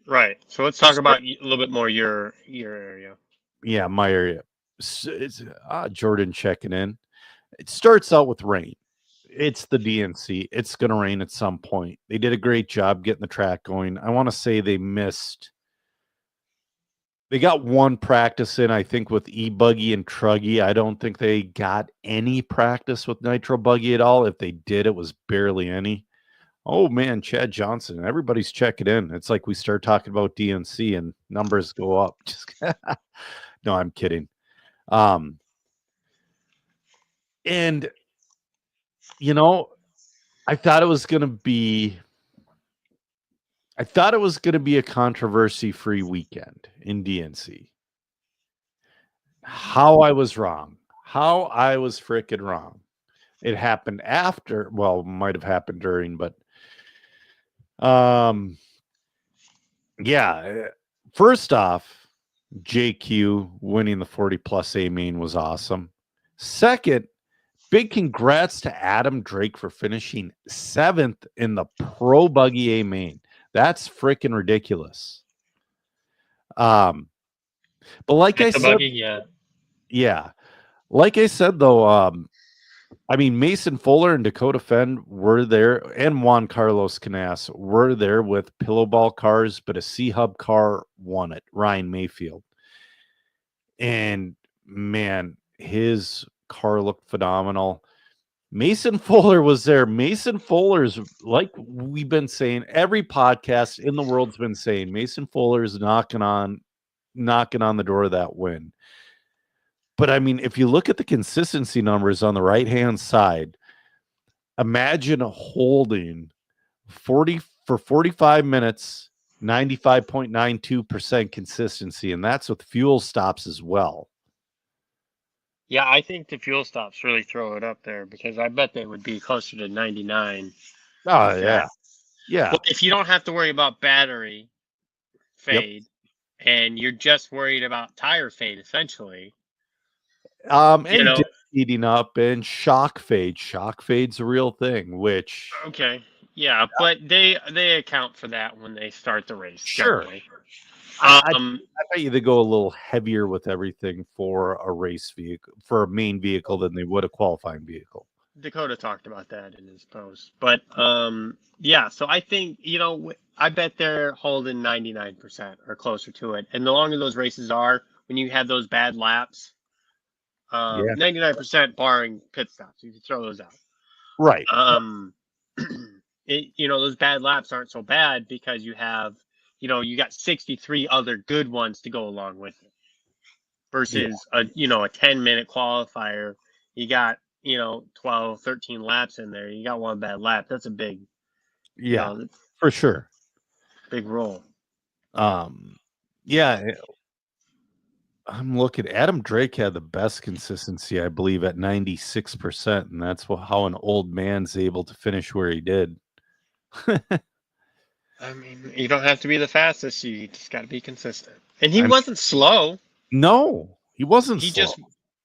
Right. So let's talk about a little bit more your area. Yeah, my area. It's Jordan checking in. It starts out with rain. It's the DNC. It's going to rain at some point. They did a great job getting the track going. I want to say they got one practice in, I think, with E-Buggy and Truggy. I don't think they got any practice with Nitro Buggy at all. If they did, it was barely any. Oh, man, Chad Johnson. Everybody's checking in. It's like we start talking about DNC and numbers go up. No, I'm kidding. And, I thought it was going to be a controversy-free weekend in DNC. How I was wrong. How I was freaking wrong. It happened after, well, might have happened during, but yeah. First off, JQ winning the 40 plus A main was awesome. Second, big congrats to Adam Drake for finishing 7th in the Pro Buggy A main. That's freaking ridiculous. But like I said, yeah, like I said though, Mason Fuller and Dakota Fenn were there, and Juan Carlos Canas were there with pillowball cars, but a C-Hub car won it, Ryan Mayfield. And man, his car looked phenomenal. Mason Fuller was there. Mason Fuller's, like we've been saying, every podcast in the world's been saying, Mason Fuller's knocking on the door of that win. But if you look at the consistency numbers on the right-hand side, imagine holding 45 minutes, 95.92% consistency, and that's with fuel stops as well. Yeah, I think the fuel stops really throw it up there, because I bet they would be closer to 99. Oh, yeah. Yeah. Well, if you don't have to worry about battery Yep. fade and you're just worried about tire fade, essentially, And you know, disc heating up and shock fade. Shock fade's a real thing, which okay, yeah, but they account for that when they start the race sure. generally. I Um, bet you they go a little heavier with everything for a race vehicle, for a main vehicle than they would a qualifying vehicle. Dakota talked about that in his post, but yeah. So I think I bet they're holding 99% or closer to it, and the longer those races are, when you have those bad laps, Yeah. 99% barring pit stops, you can throw those out. Right. Those bad laps aren't so bad because you have, you got 63 other good ones to go along with it. Yeah. Versus a 10-minute qualifier, you got 12, 13 laps in there. You got one bad lap. That's a big, Yeah. For sure. big roll. Yeah. I'm looking. Adam Drake had the best consistency, I believe, at 96%, and that's how an old man's able to finish where he did. I mean, you don't have to be the fastest. You just got to be consistent. And he wasn't slow. No, he wasn't slow.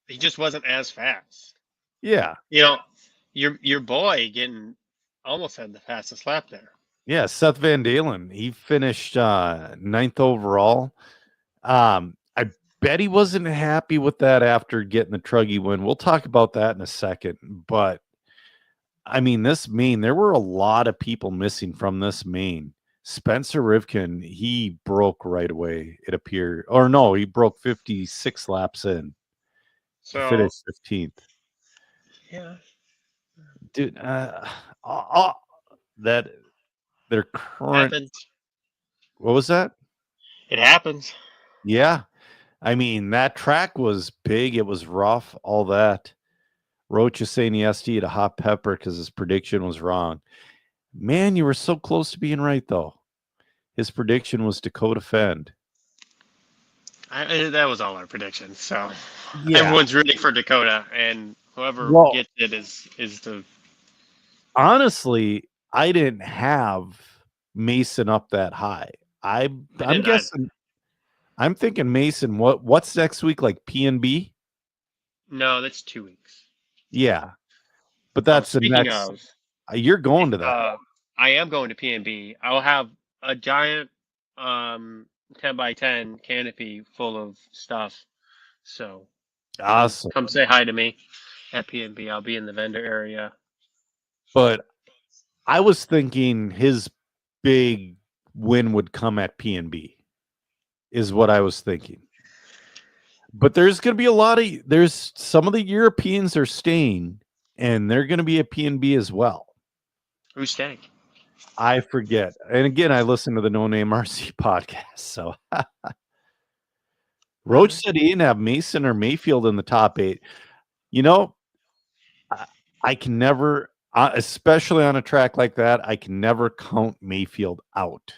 He just wasn't as fast. Yeah. Your boy getting almost had the fastest lap there. Yeah, Seth Van Dalen. He finished 9th overall. I bet he wasn't happy with that after getting the Truggy win. We'll talk about that in a second. But I mean, this main, there were a lot of people missing from this main. Spencer Rivkin, he broke right away, it appeared. Or no, he broke 56 laps in. So To finish 15th. Yeah. Dude, that their current happens. What was that? It happens. Yeah. I mean, that track was big. It was rough, all that. Roach is saying he has to eat a hot pepper because his prediction was wrong. Man, you were so close to being right, though. His prediction was Dakota Fend. That was all our predictions. So Yeah. everyone's rooting for Dakota, and whoever gets it is the. Honestly, I didn't have Mason up that high. I'm guessing. I'm thinking Mason. What's next week? Like PNB? No, that's 2 weeks. Yeah, but that's the next. Of, you're going to that. I am going to PNB. I'll have a giant 10x10 canopy full of stuff. So awesome. Come say hi to me at PNB. I'll be in the vendor area. But I was thinking his big win would come at PNB, is what I was thinking. But there's going to be there's some of the Europeans are staying, and they're going to be at PNB as well. Who's staying? I forget. And again, I listen to the No Name RC podcast. So Roach said he didn't have Mason or Mayfield in the top 8. I can never, especially on a track like that, I can never count Mayfield out.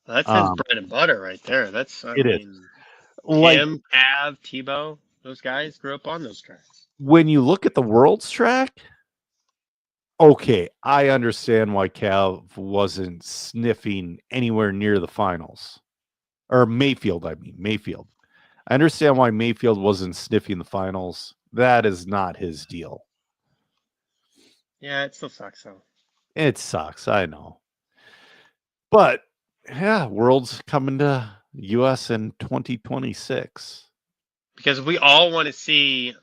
That's his bread and butter right there. That's it is. Him, Pav, Tebow, those guys grew up on those tracks. When you look at the World's track, okay, I understand why Cav wasn't sniffing anywhere near the finals. Or Mayfield, I mean, Mayfield. I understand why Mayfield wasn't sniffing the finals. That is not his deal. Yeah, it still sucks, though. It sucks, I know. But, yeah, World's coming to U.S. in 2026. Because we all want to see,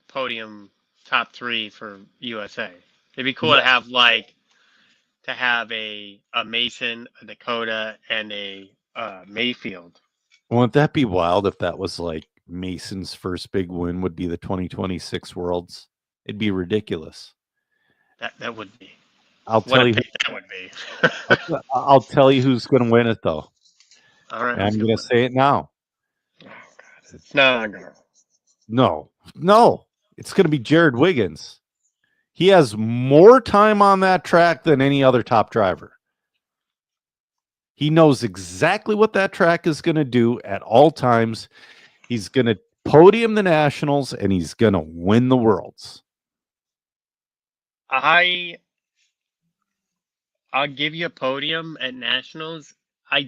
podium top 3 for USA. It'd be cool to have a Mason, a Dakota, and a Mayfield. Wouldn't that be wild if that was like Mason's first big win would be the 2026 Worlds? It'd be ridiculous. That would be. I'll tell you. That would be. I'll tell you who's going to win it, though. All right. I'm going to say it now. Oh, God. It's not going to. No. It's going to be Jared Wiggins. He has more time on that track than any other top driver. He knows exactly what that track is going to do at all times. He's going to podium the Nationals, and he's going to win the Worlds. I I'll give you a podium at nationals. I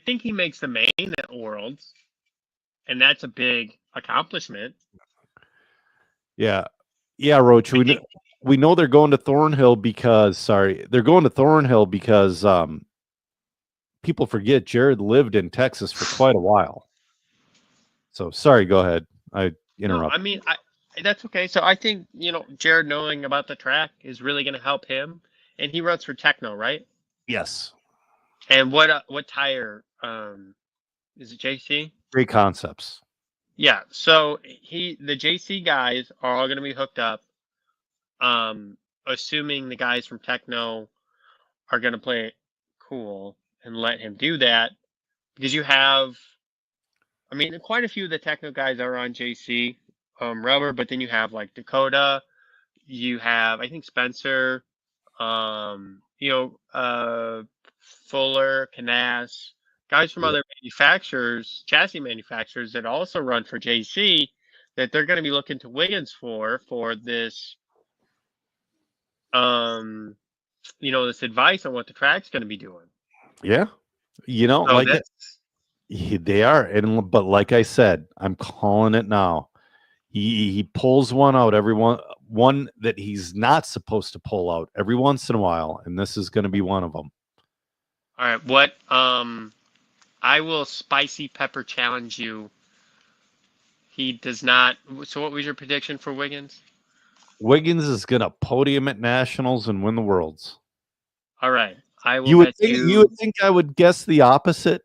think he makes the main at worlds, and that's a big accomplishment. Yeah. Yeah, Roach. I think We know they're going to Thornhill because they're going to Thornhill because people forget Jared lived in Texas for quite a while. So sorry, go ahead. I no, I interrupt. mean that's okay. So I think Jared knowing about the track is really going to help him, and he runs for Techno, right? Yes. And what tire? Is it JC? Great concepts. Yeah. So the JC guys are all going to be hooked up. Assuming the guys from Techno are going to play it cool and let him do that, because I mean, quite a few of the Techno guys are on JC rubber, but then you have like Dakota, you have I think Spencer, um, you know, uh, Fuller, Canas, guys from Yeah. other manufacturers, chassis manufacturers that also run for JC, that they're going to be looking to Wiggins for this, um, this advice on what the track's going to be doing. Yeah. So Like they are, but like I said, I'm calling it now. He pulls one out one that he's not supposed to pull out every once in a while, and this is going to be one of them. all right, what I will spicy pepper challenge you. He does not. So, what was your prediction for Wiggins? Wiggins is going to podium at nationals and win the worlds. All right, I will You would bet think you you. would think I would guess the opposite,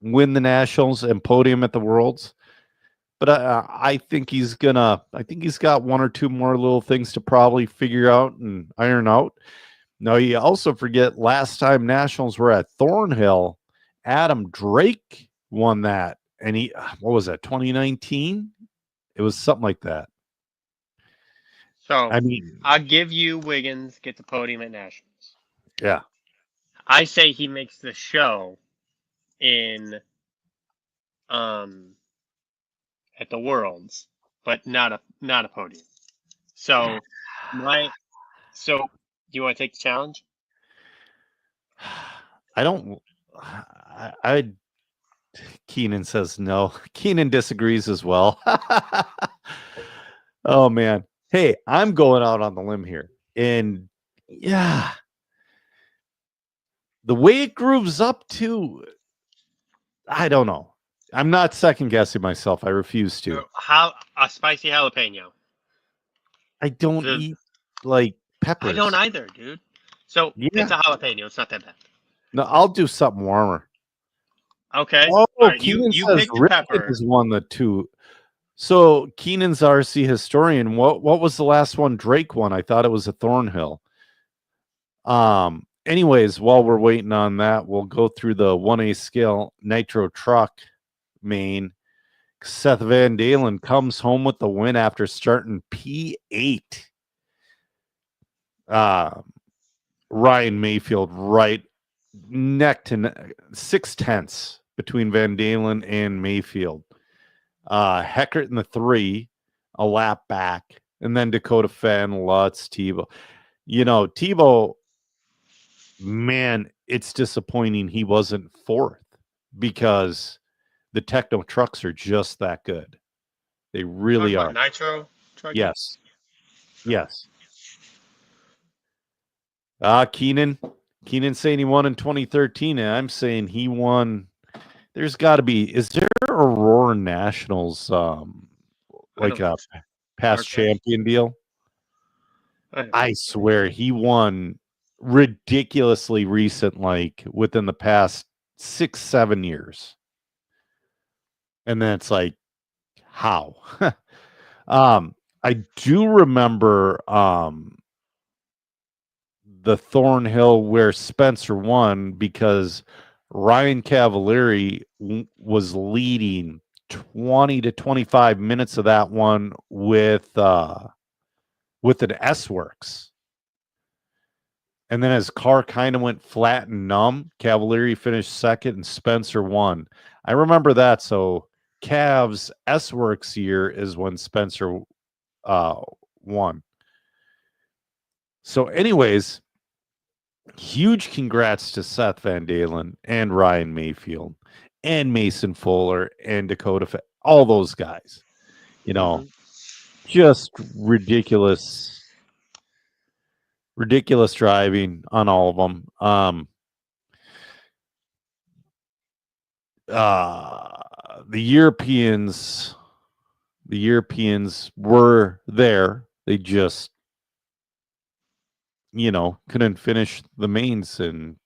win the nationals and podium at the worlds. But I think he's gonna. I think he's got one or two more little things to probably figure out and iron out. Now, you also forget last time nationals were at Thornhill, Adam Drake won that, and what was that, 2019? It was something like that. So, I mean, I'll give you Wiggins get the podium at nationals. yeah, I say he makes the show in um at the worlds, but not a podium. So my so do you want to take the challenge? I don't. I Keenan says no. Keenan disagrees as well. Oh man. Hey, I'm going out on the limb here. And yeah, the way it grooves up to, I don't know. I'm not second guessing myself. I refuse to. How a spicy jalapeno? I don't The eat like I don't peppers. either, dude. So it's Yeah. a jalapeno. It's not that bad. No, I'll do something warmer. Okay. All Oh, right. You Keenan you says picked the Ripken pepper. has won the two. So Keenan's RC historian. What was the last one Drake won? I thought it was a Thornhill. Anyways, while we're waiting on that, we'll go through the 1A scale nitro truck main. Seth Van Dalen comes home with the win after starting P8. Ryan Mayfield right neck to 6/10 between Van Dalen and Mayfield. Heckert in the 3, a lap back, and then Dakota Fenn, Lutz, Tebow. Tebow, man, it's disappointing he wasn't 4th because the Techno trucks are just that good. They really Talking are. about nitro trucking. Yes. Yes. Keenan saying he won in 2013, and I'm saying he won. There's got to be. Is there Aurora Nationals I like don't a think so. past Arcade. champion deal? I don't I think so. swear he won ridiculously recent, like within the past 6-7 years. And then it's like, how? I do remember the Thornhill where Spencer won because Ryan Cavalieri was leading 20 to 25 minutes of that one with an S Works. And then his car kind of went flat and numb. Cavalieri finished second and Spencer won. I remember that. So Cavs S Works year is when Spencer won. So anyways, huge congrats to Seth Van Dalen and Ryan Mayfield and Mason Fuller and all those guys. You know, Hmm. just ridiculous driving on all of them. The Europeans were there. They just, couldn't finish the mains and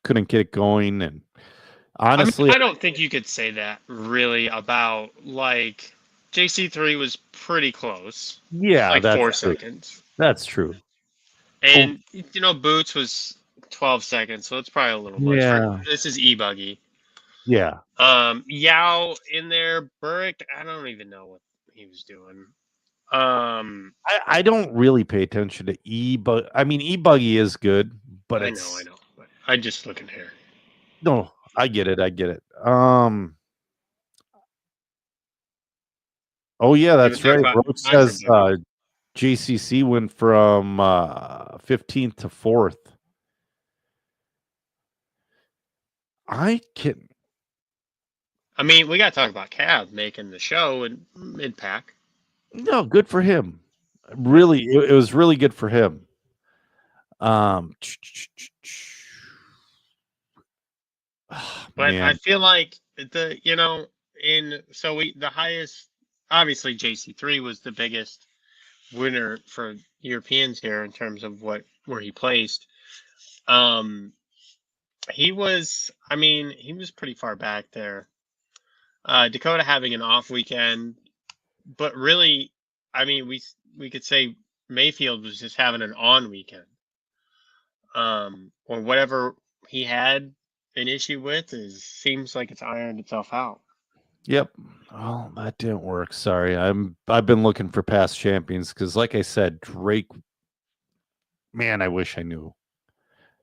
couldn't get it going. And I mean, honestly, I don't think you could say that really about like JC3 was pretty close, yeah, like that's four true. seconds, That's true. Oh, and Boots was 12 seconds, so it's probably a little much for yeah, this is e-buggy. yeah. Yao in there, Burrick, I don't even know what he was doing. Um, I don't really pay attention to but I mean, e-buggy is good, but I know, it's but I just looking here. no, I get it. I get it. Oh yeah, You would that's talk right. about Roach hybrid says buggy. JCC went from 15th to 4th. I can I mean, we got to talk about Cav making the show in mid pack. no good for him. Really, it was really good for him. Um, But I man, feel like the highest, obviously JC3 was the biggest winner for Europeans here in terms of where he placed. Um, he was pretty far back there. Dakota having an off weekend, but really, I mean, we could say Mayfield was just having an on weekend. Or whatever he had an issue with is seems like it's ironed itself out. yep. Oh, that didn't work. Sorry, I've been looking for past champions because, like I said, Drake. Man, I wish I knew.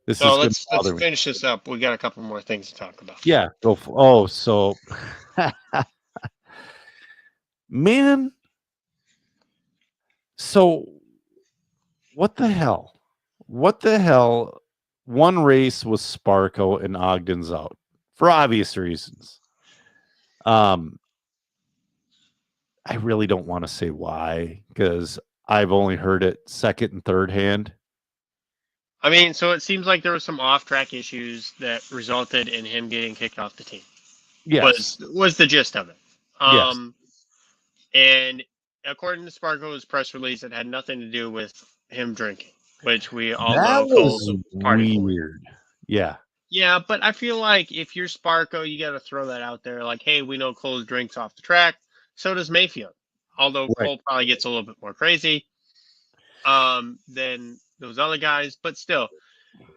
This So is gonna let's bother me. finish this up. We got a couple more things to talk about. Yeah, go for. Oh, so man, so what the hell? What the hell? One race was Sparko and Ogden's out for obvious reasons. Um, I really don't want to say why because I've only heard it second and third hand. I mean, so it seems like there were some off-track issues that resulted in him getting kicked off the team. Yes, Was the gist of it. yes, Um, and according to Sparko's press release, it had nothing to do with him drinking, which we all that know Cole's was a party boy. weird. Yeah, Yeah, but I feel like if you're Sparko, you got to throw that out there. Like, hey, we know Cole drinks off the track. So does Mayfield. Although right. Cole probably gets a little bit more crazy than those other guys, but still.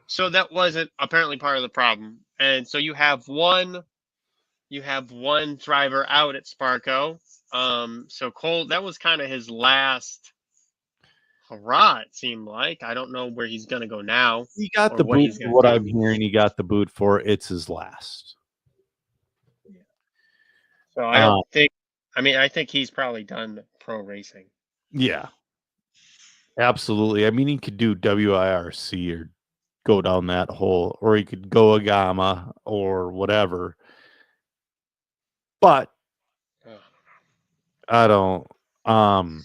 So that wasn't apparently part of the problem. And so you have one driver out at Sparko. So Cole, that was kind of his last hurrah. It seemed like I don't know where he's gonna go now He got or the what boot. he's For gonna what do. I'm hearing, he got the boot for. It's his last. So I don't Uh, think. I mean, I think he's probably done pro racing. yeah, absolutely. I mean, he could do WIRC or go down that hole, or he could go a gamma or whatever. But Ugh. I don't. Um,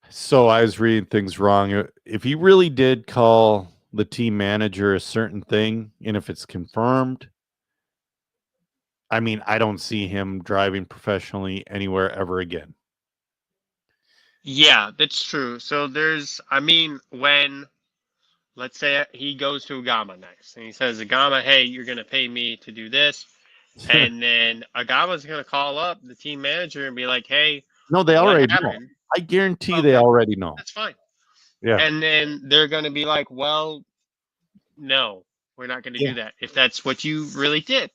so I was reading things wrong. If he really did call the team manager a certain thing, and if it's confirmed, I mean, I don't see him driving professionally anywhere ever again. Yeah, that's true. So I mean, when let's say he goes to Agama next and he says, Agama, hey, you're going to pay me to do this. And then Agama's going to call up the team manager and be like, hey, No, they what already know. happened? I guarantee they Okay, already know. that's fine. Yeah. And then they're going to be like, well, no, we're not going to Yeah. do that if that's what you really did.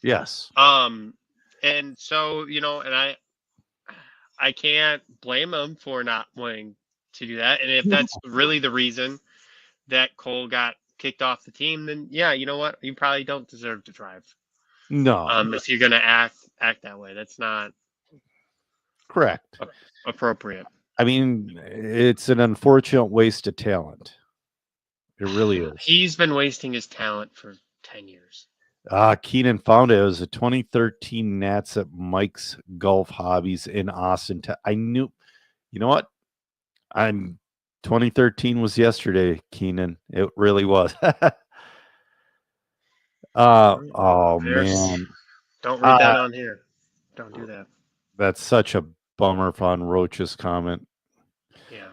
Yes. Um, and so, and I can't blame him for not wanting to do that. And if No. that's really the reason that Cole got kicked off the team, then yeah, you know what? You probably don't deserve to drive. No. If you're gonna act that way, that's not Correct. appropriate. I mean, it's an unfortunate waste of talent. It really is. He's been wasting his talent for 10 years. Keenan found it. It was a 2013 Nats at Mike's Golf Hobbies in Austin. I knew, you know what? I'm 2013 was yesterday, Keenan. It really was. Oh There's, man. don't read Uh that on here. Don't do that. that's such a bummer on Roach's comment. Yeah.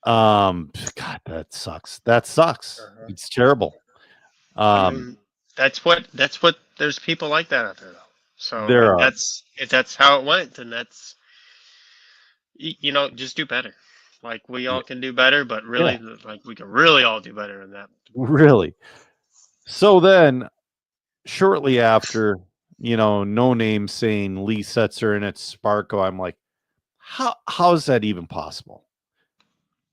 God, that sucks. That sucks. Uh-huh. It's terrible. I Um, mean, that's what there's people like that out there though. So, there and are, that's how it went, and that's just do better. Like we yeah, all can do better, but yeah, really, like we can really all do better in that. really. So then, shortly after, no name saying Lee Setzer and it's Sparko, I'm like, how is that even possible?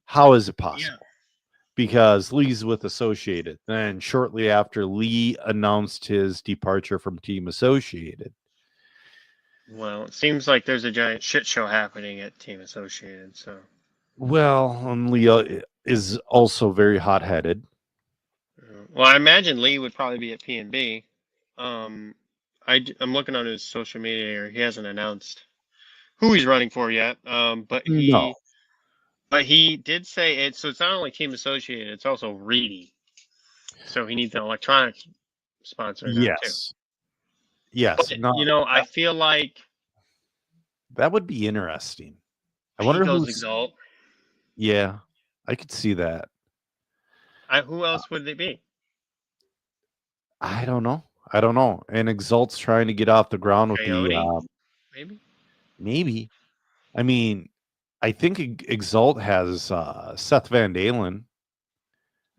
How is it Yeah. possible? Because Lee's with Associated. Then shortly after, Lee announced his departure from Team Associated. Well, it seems like there's a giant shit show happening at Team Associated. So, Well, and Lee is also very hot-headed. well, I imagine Lee would probably be at P&B. Um, I'm looking on his social media here. He hasn't announced who he's running for yet. But No. he did say it. So it's not only Team Associated; it's also Reedy. So he needs an electronic sponsor now too. Yes. Yes. But No. I feel like That would be interesting. I he wonder goes who's. Exalt. Yeah, I could see that. Who else would they be? I don't know. I don't know. And Exalt's trying to get off the ground with the Coyote, maybe. maybe. I mean, I think Exalt has Seth Van Dalen.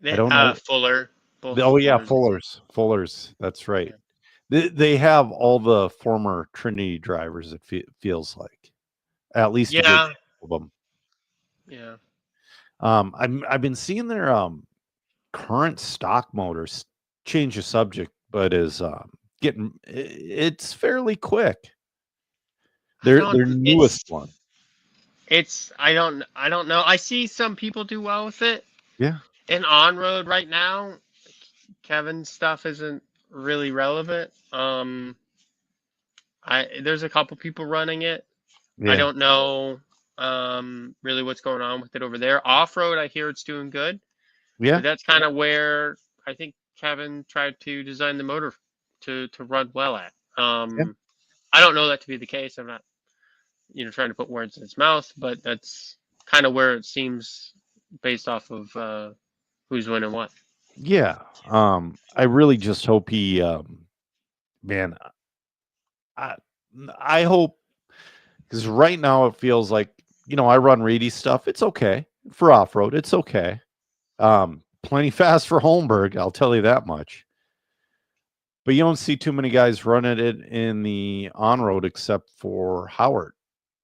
I don't know. Fuller, both Oh yeah, Fullers. Fullers. That's right. Yeah. They have all the former Trinity drivers. It feels like at least a good Yeah, chunk of them. yeah. I've been seeing their current stock motors. Change the subject, but is it's fairly quick. I don't. Their newest one. I don't know. I see some people do well with it. Yeah. And on road right now, Kevin's stuff isn't really relevant. There's a couple people running it. I Yeah. don't know really what's going on with it over there. Off road, I hear it's doing good, Yeah. but that's kind of where I think Kevin tried to design the motor to run well at. Yeah. I don't know that to be the case. I'm not trying to put words in his mouth, but that's kind of where it seems based off of who's winning what. Yeah. I really just hope he man, I I hope because right now it feels like, I run Reedy stuff. It's okay for off road. It's okay. Plenty fast for Holmberg, I'll tell you that much. But you don't see too many guys running it in the on road except for Howard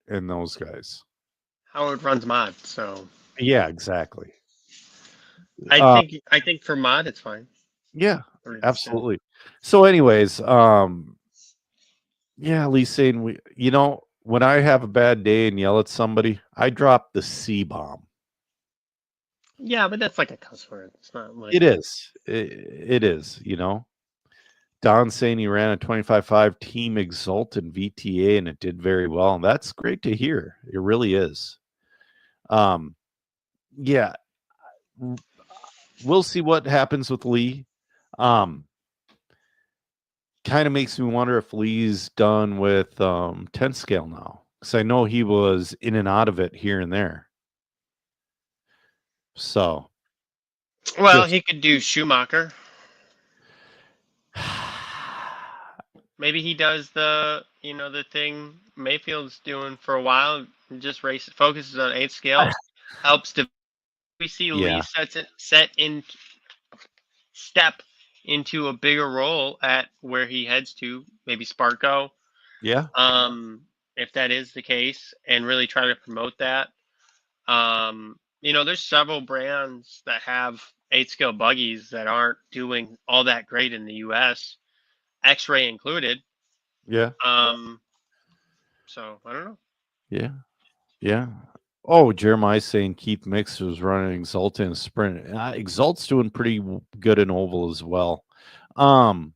and those guys. Howard runs mod, so Yeah, exactly. I Uh, think I think for mod it's fine. yeah, Or it's, absolutely. So, anyways, yeah, Lee's saying when I have a bad day and yell at somebody, I drop the C bomb. yeah, but that's like a cuss word. It's not like It is. It is. Don saying he ran a 25.5 Team Exultant VTA and it did very well. And that's great to hear. It really is. Yeah, we'll see what happens with Lee. Kind of makes me wonder if Lee's done with 10 scale now. Because I know he was in and out of it here and there. So, well, just he could do Schumacher. Maybe he does the thing Mayfield's doing for a while, and just focuses on 8 scale, helps to we see Lee yeah, step into a bigger role at where he heads to, maybe Sparko. yeah, If that is the case, and really try to promote that. There's several brands that have 8 scale buggies that aren't doing all that great in the US, X-Ray included. yeah, Um, so I don't know. yeah, yeah. Oh, Jeremiah's saying Keith Mix was running Exalta in a sprint. Exalt's doing pretty good in oval as well. Um,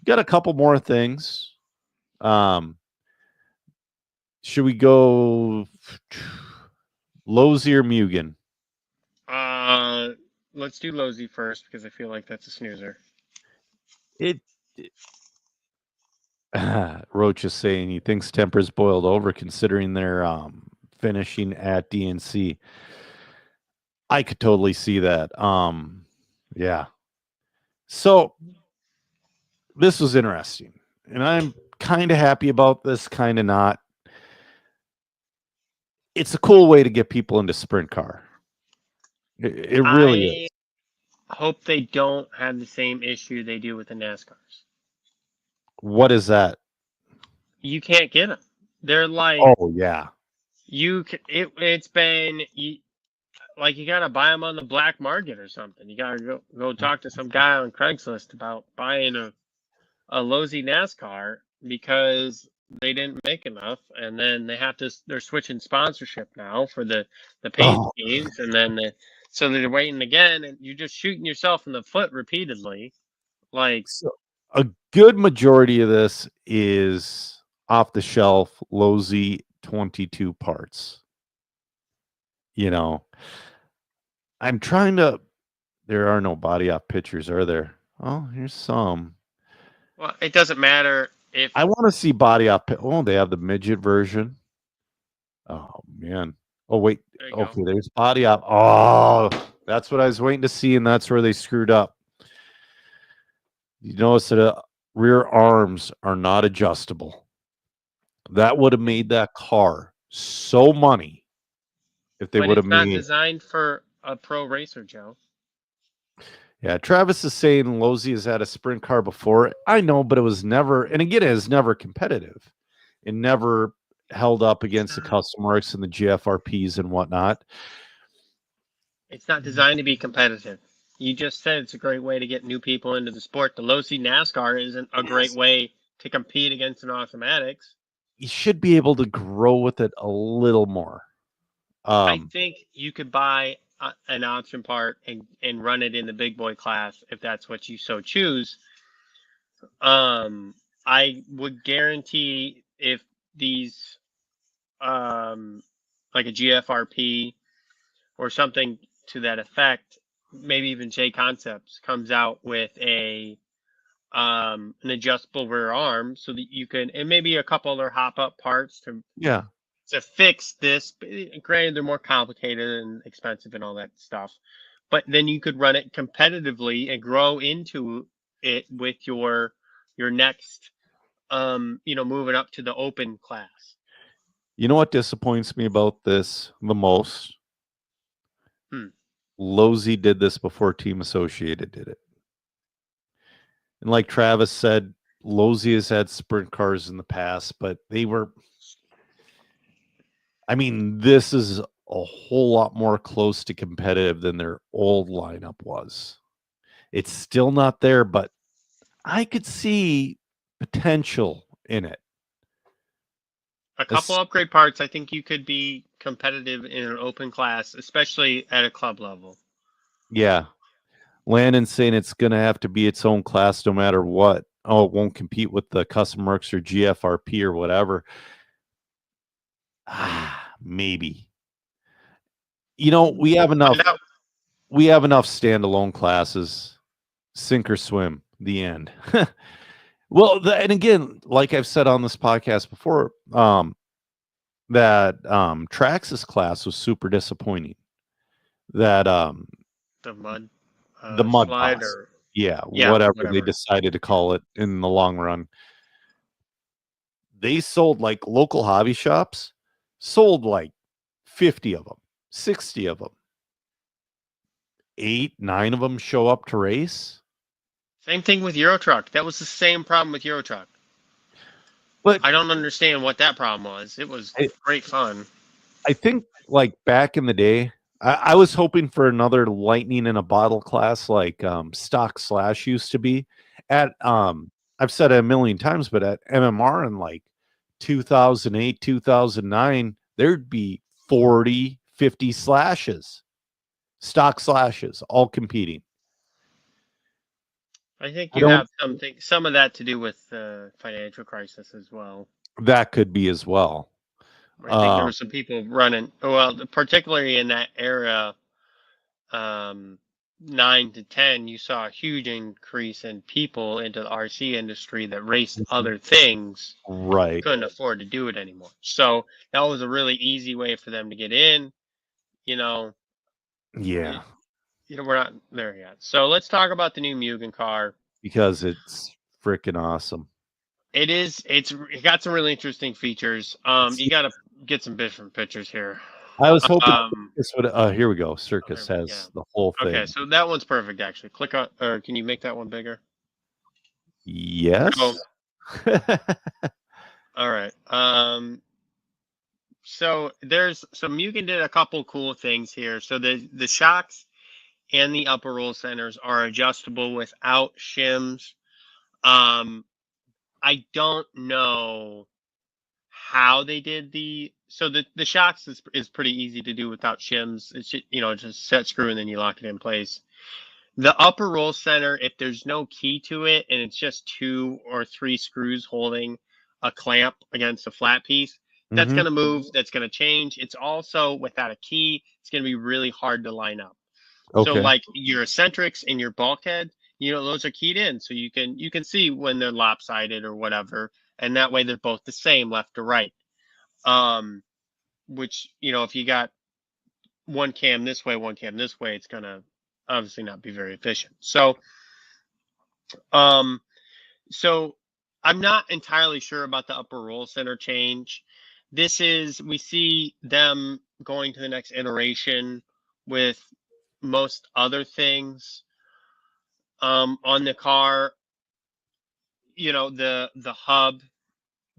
got a couple more things. Should we go Losey or Mugen? Let's do Losey first because I feel like that's a snoozer. It Roach is saying he thinks temper's boiled over considering they're finishing at DNC. I could totally see that. Yeah. So this was interesting. And I'm kind of happy about this, kind of not. It's a cool way to get people into sprint car. It really is. I hope they don't have the same issue they do with the NASCARs. What is that? You can't get them. They're like Oh yeah. it's been like you gotta buy them on the black market or something. You gotta go talk to some guy on Craigslist about buying a Losi NASCAR because they didn't make enough, and then they're switching sponsorship now for the paint Oh, schemes, and then so they're waiting again, and you're just shooting yourself in the foot repeatedly. Like so a good majority of this is off the shelf Losi 22 parts. You know, I'm trying to. There are no body op pictures, are there? Oh, here's some. well, it doesn't matter if I want to see body op. Oh, they have the midget version. Oh man. Oh wait. there you Okay, go. there's body op. Oh, that's what I was waiting to see, and that's where they screwed up. You notice that rear arms are not adjustable. That would have made that car so money if they But would have it's not made. designed for a pro racer, Joe. Yeah, Travis is saying Losi has had a sprint car before. I know, but it was never, and again, it is never competitive. It never held up against the custom works and the GFRPs and whatnot. It's not designed to be competitive. You just said it's a great way to get new people into the sport. The Losi NASCAR isn't a great way to compete against an automatics. You should be able to grow with it a little more. I think you could buy an option part and run it in the big boy class if that's what you so choose. I would guarantee if these, like a GFRP or something to that effect, maybe even J Concepts comes out with an adjustable rear arm so that you can, and maybe a couple other hop up parts Yeah. to fix this. Granted, they're more complicated and expensive and all that stuff, but then you could run it competitively and grow into it with your next, moving up to the open class. You know what disappoints me about this the most? Hmm. Losi did this before Team Associated did it. And like Travis said, Losi has had sprint cars in the past, but they were, I mean, this is a whole lot more close to competitive than their old lineup was. It's still not there, but I could see potential in it. A couple upgrade parts, I think you could be competitive in an open class, especially at a club level. Yeah. Landon's saying it's going to have to be its own class no matter what. Oh, it won't compete with the custom works or GFRP or whatever. Maybe. You know, we have enough standalone classes. Sink or swim, the end. Well, and again, like I've said on this podcast before, that Traxxas class was super disappointing. That The mud, the mud slide, class. or Yeah, yeah, whatever they whatever. decided to call it in the long run. They sold like local hobby shops, sold like 50 of them, 60 of them. 8, 9 of them show up to race. Same thing with Euro Truck. That was the same problem with Euro Truck. But I don't understand what that problem was. It was great fun. I think like back in the day, I was hoping for another lightning in a bottle class like Stock Slash used to be at I've said it a million times, but at MMR in like 2008, 2009, there'd be 40, 50 slashes, stock slashes, all competing. I think you have some of that to do with the financial crisis as well. That could be as well. I think there were some people running, well, particularly in that era, 9 to 10, you saw a huge increase in people into the RC industry that raced other things. Right. Couldn't afford to do it anymore. So that was a really easy way for them to get in. Yeah. We're not there yet. So let's talk about the new Mugen car. Because it's freaking awesome. It is. It got some really interesting features. You got to get some different pictures here. I was hoping this would. Here we go. Circus has the whole thing. Okay, so that one's perfect. Actually, click on. Or can you make that one bigger? Yes. All right. So Mugen did a couple cool things here. So the shocks and the upper roll centers are adjustable without shims. I don't know how they did the shocks is pretty easy to do without shims. It's just set screw and then you lock it in place. The upper roll center, if there's no key to it and it's just 2 or 3 screws holding a clamp against a flat piece, that's going to move, that's going to change. It's also without a key, it's going to be really hard to line up. So like your eccentrics and your bulkhead, those are keyed in, so you can see when they're lopsided or whatever, and that way they're both the same left to right. Which if you got one cam this way, one cam this way, it's gonna obviously not be very efficient. So I'm not entirely sure about the upper roll center change. We see them going to the next iteration with most other things on the car. The hub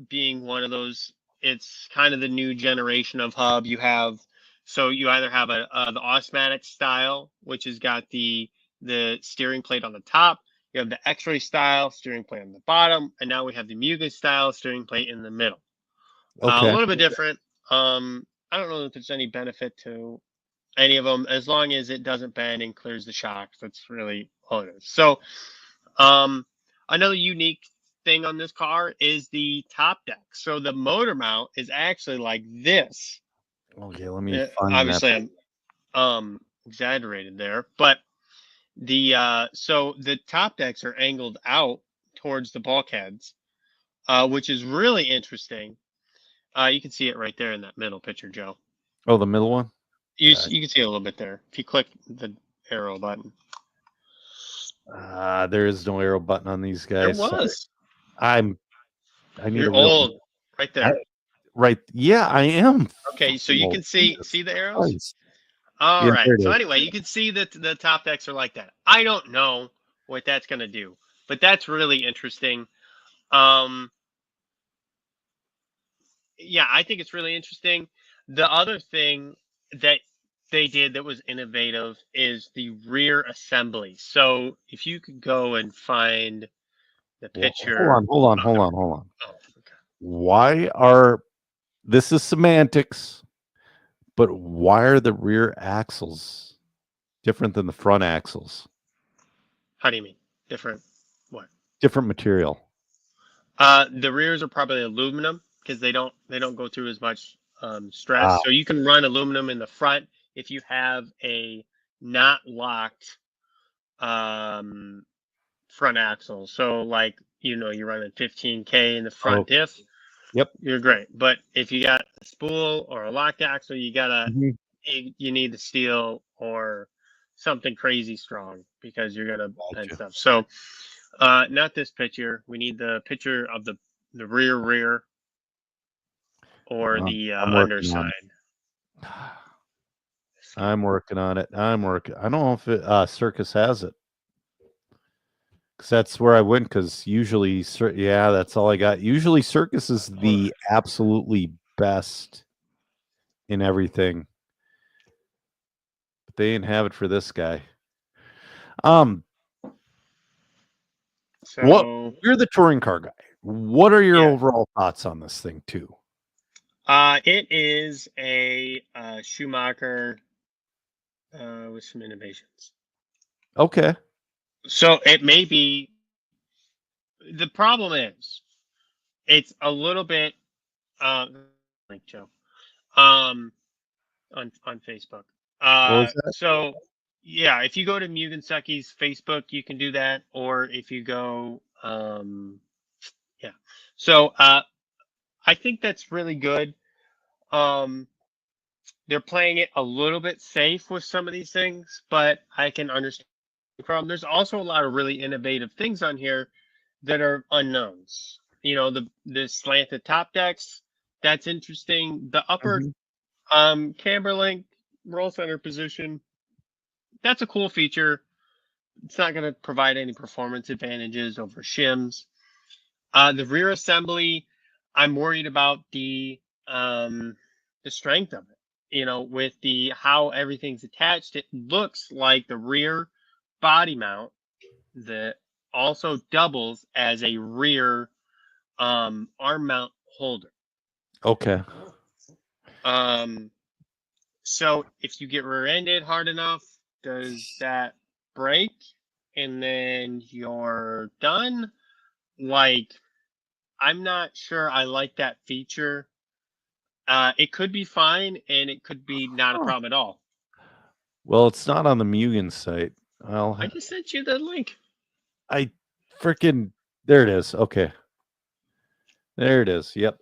being one of those. It's kind of the new generation of hub. You either have the automatic style, which has got the steering plate on the top. You have the X-ray style steering plate on the bottom, and now we have the Mugen style steering plate in the middle. A little bit different. I don't know if there's any benefit to any of them, as long as it doesn't bend and clears the shocks. That's really all it is. So another unique thing on this car is the top deck. So the motor mount is actually like this. Okay, let me find obviously I'm exaggerated there, but the top decks are angled out towards the bulkheads, which is really interesting. You can see it right there in that middle picture, Joe. Oh, the middle one? You can see it a little bit there. If you click the arrow button. There is no arrow button on these guys. There was. I need You're old. Right there. Right. Yeah, I am. Okay, so you can see the arrows? Christ. All right. So anyway, you can see that the top decks are like that. I don't know what that's going to do, but that's really interesting. Yeah, I think it's really interesting. The other thing that they did that was innovative is the rear assembly. So if you could go and find the picture. Hold on. Oh, okay. Why this is semantics, but why are the rear axles different than the front axles? How do you mean? Different what? Different material. The rears are probably aluminum because they don't go through as much stress. So you can run aluminum in the front if you have a not locked front axle. So like you're running 15K in the front diff. Yep, you're great. But if you got a spool or a locked axle, you gotta you need the steel or something crazy strong because you're gonna bend stuff. So not this picture. We need the picture of the rear or the underside. I'm working on it. I don't know if Circus has it. Because that's where I went. Because usually, that's all I got. Usually, Circus is the absolutely best in everything. But they didn't have it for this guy. So you're the touring car guy. What are your overall thoughts on this thing, too? It is a Schumacher with some innovations. Okay. So it may be. The problem is it's a little bit link Joe on Facebook. What was that? So yeah, if you go to Mugensucky's Facebook, you can do that, or if you go yeah. So I think that's really good. Um, they're playing it a little bit safe with some of these things, but I can understand the problem. There's also a lot of really innovative things on here that are unknowns. You know, the slanted top decks, that's interesting. The upper Mhm. camber link roll center position, that's a cool feature. It's not going to provide any performance advantages over shims. The rear assembly, I'm worried about the strength of it. You know, with the how everything's attached, it looks like the rear body mount that also doubles as a rear arm mount holder. Okay. Um, so if you get rear-ended hard enough, does that break and then you're done? Like, I'm not sure I like that feature. It could be fine, and it could be not a Huh. problem at all. Well, it's not on the Mugen site. I just sent you the link. I freaking there it is. Okay. There it is. Yep.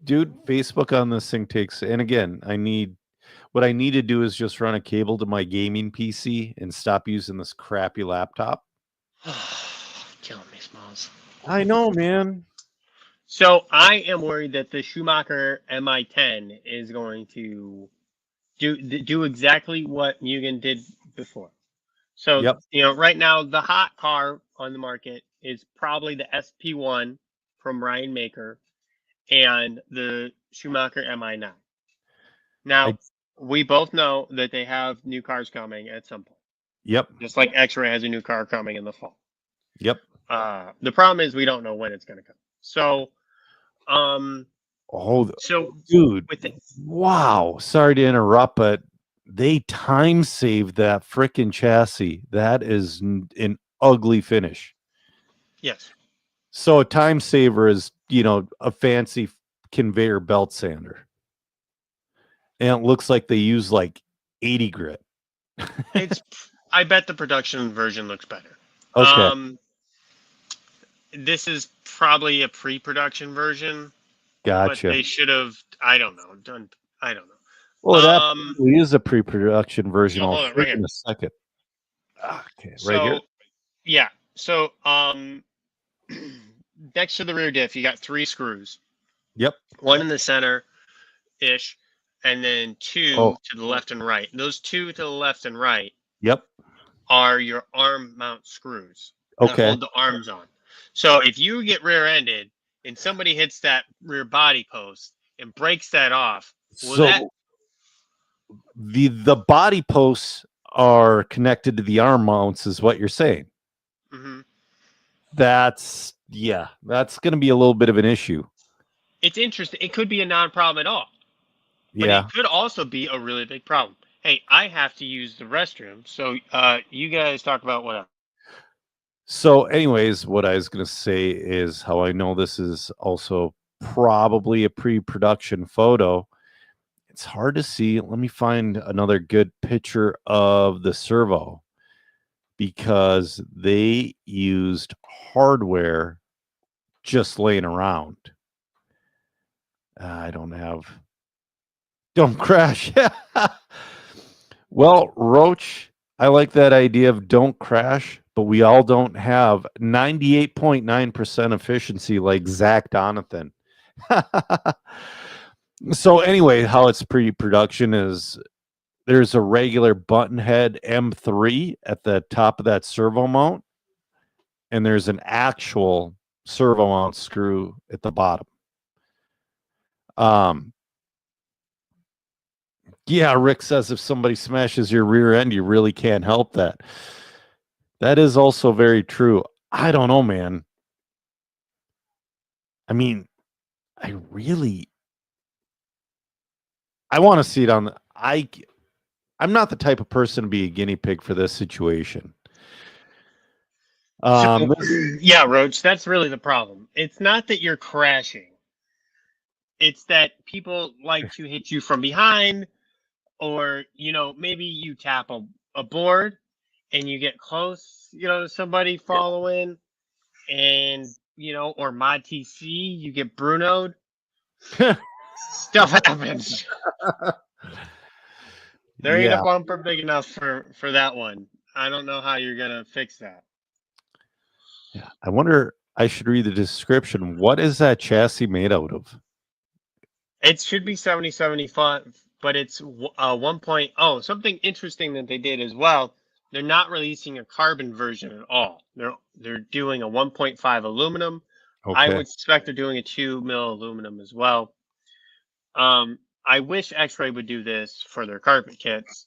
Dude, Facebook on this thing takes, and again, what I need to do is just run a cable to my gaming PC and stop using this crappy laptop. Killing me, Smalls. I know, man. So I am worried that the Schumacher Mi10 is going to do exactly what Mugen did before. So, Yep. you know, right now the hot car on the market is probably the SP1 from Ryan Maker and the Schumacher Mi9. I Now, we both know that they have new cars coming at some point, yep. just like X-Ray has a new car coming in the fall. Yep. The problem is we don't know when it's going to come. So, um, Oh, so dude. with it, Wow. Sorry to interrupt, but they time saved that freaking chassis. That is an ugly finish. yes, So a time saver is, a fancy conveyor belt sander. And it looks like they use like 80 grit. it's. I bet the production version looks better. Okay. This is probably a pre-production version, but Gotcha. they should have. I don't know. Done. I don't know. Well, it absolutely is a pre-production version. So I'll hold on, show right you here. in a second. Okay, right here. So yeah. So next to the rear diff, you got 3 screws. Yep. One in the center ish, and then 2 Oh, to the left and right. Those 2 to the left and right yep. are your arm mount screws that Okay. hold the arms on. So if you get rear-ended and somebody hits that rear body post and breaks that off, well, that So the body posts are connected to the arm mounts, is what you're saying. mhm. That's going to be a little bit of an issue. It's interesting. It could be a non-problem at all, but it Yeah. could also be a really big problem. Hey, I have to use the restroom, so you guys talk about whatever. So, anyways, what I was going to say is how I know this is also probably a pre-production photo. It's hard to see. Let me find another good picture of the servo because they used hardware just laying around. I don't crash. Well, Roach, I like that idea of don't crash, but we all don't have 98.9% efficiency like Zach Donathan. So anyway, how it's pre-production is there's a regular button head M3 at the top of that servo mount, and there's an actual servo mount screw at the bottom. Um, yeah, Rick says if somebody smashes your rear end, you really can't help that. That is also very true. I don't know, man. I mean, I really I want to see it on. I'm not the type of person to be a guinea pig for this situation. So, This, yeah, Roach, that's really the problem. It's not that you're crashing. It's that people like to hit you from behind, or, maybe you tap a board and you get close, to somebody following, and, or mod TC, you get Bruno'd. Stuff happens. There ain't a yeah, bumper big enough for that one. I don't know how you're gonna fix that. yeah. I wonder. I should read the description. What is that chassis made out of? It should be 7075, but it's 1.0. Something interesting that they did as well. They're not releasing a carbon version at all. They're doing a 1.5 aluminum. I Okay. would suspect they're doing a 2 mil aluminum as well. I wish X-Ray would do this for their carpet kits.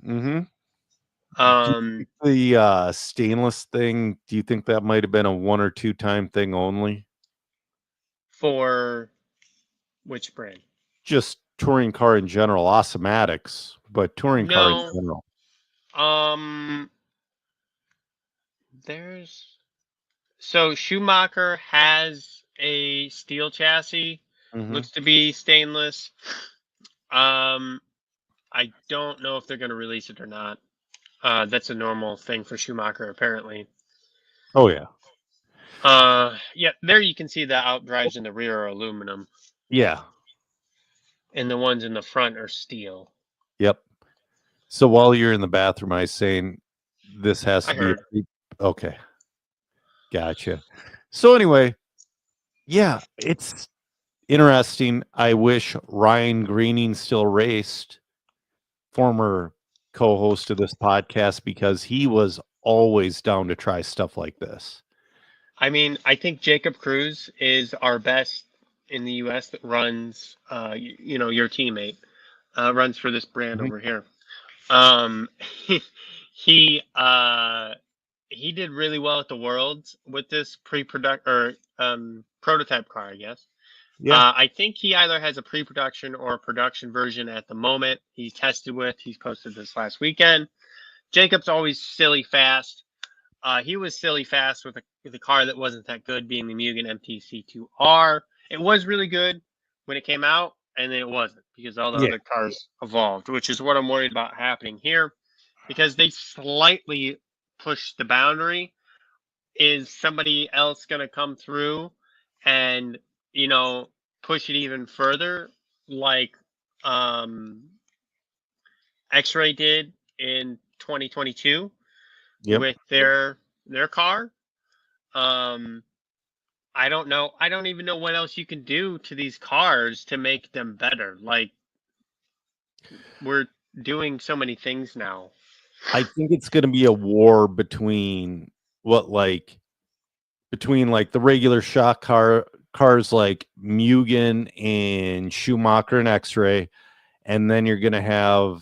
Mm-hmm. Um, The stainless thing. Do you think that might have been a 1 or 2 time thing only? for which brand? Just touring car in general, Osmatics, but touring car in No. general. Um, there's so Schumacher has a steel chassis, Mm-hmm. looks to be stainless. Um, I don't know if they're going to release it or not. That's a normal thing for Schumacher, apparently. Oh yeah, Yeah, there you can see the outdrives in the rear are aluminum, yeah, and the ones in the front are steel. yep. So while you're in the bathroom, I was saying this has I to be heard. okay. Gotcha. So anyway, yeah, it's interesting. I wish Ryan Greening still raced, former co-host of this podcast, because he was always down to try stuff like this. I mean, I think Jacob Cruz is our best in the U.S. that runs, your teammate, runs for this brand Mhm. over here. Um, he he did really well at the Worlds with this pre-product or prototype car, I guess. Yeah. I think he either has a pre-production or a production version at the moment. He's tested with. He's posted this last weekend. Jacob's always silly fast. He was silly fast with a car that wasn't that good, being the Mugen MTC2R. It was really good when it came out, and then it wasn't because all the Yeah. other cars evolved, which is what I'm worried about happening here, because they slightly pushed the boundary. Is somebody else going to come through and, push it even further, like um, X-Ray did in 2022 Yep. with their car? Um, I don't know. I don't even know what else you can do to these cars to make them better. Like, we're doing so many things now. I think it's going to be a war between between the regular shock cars like Mugen and Schumacher and X-Ray, and then you're going to have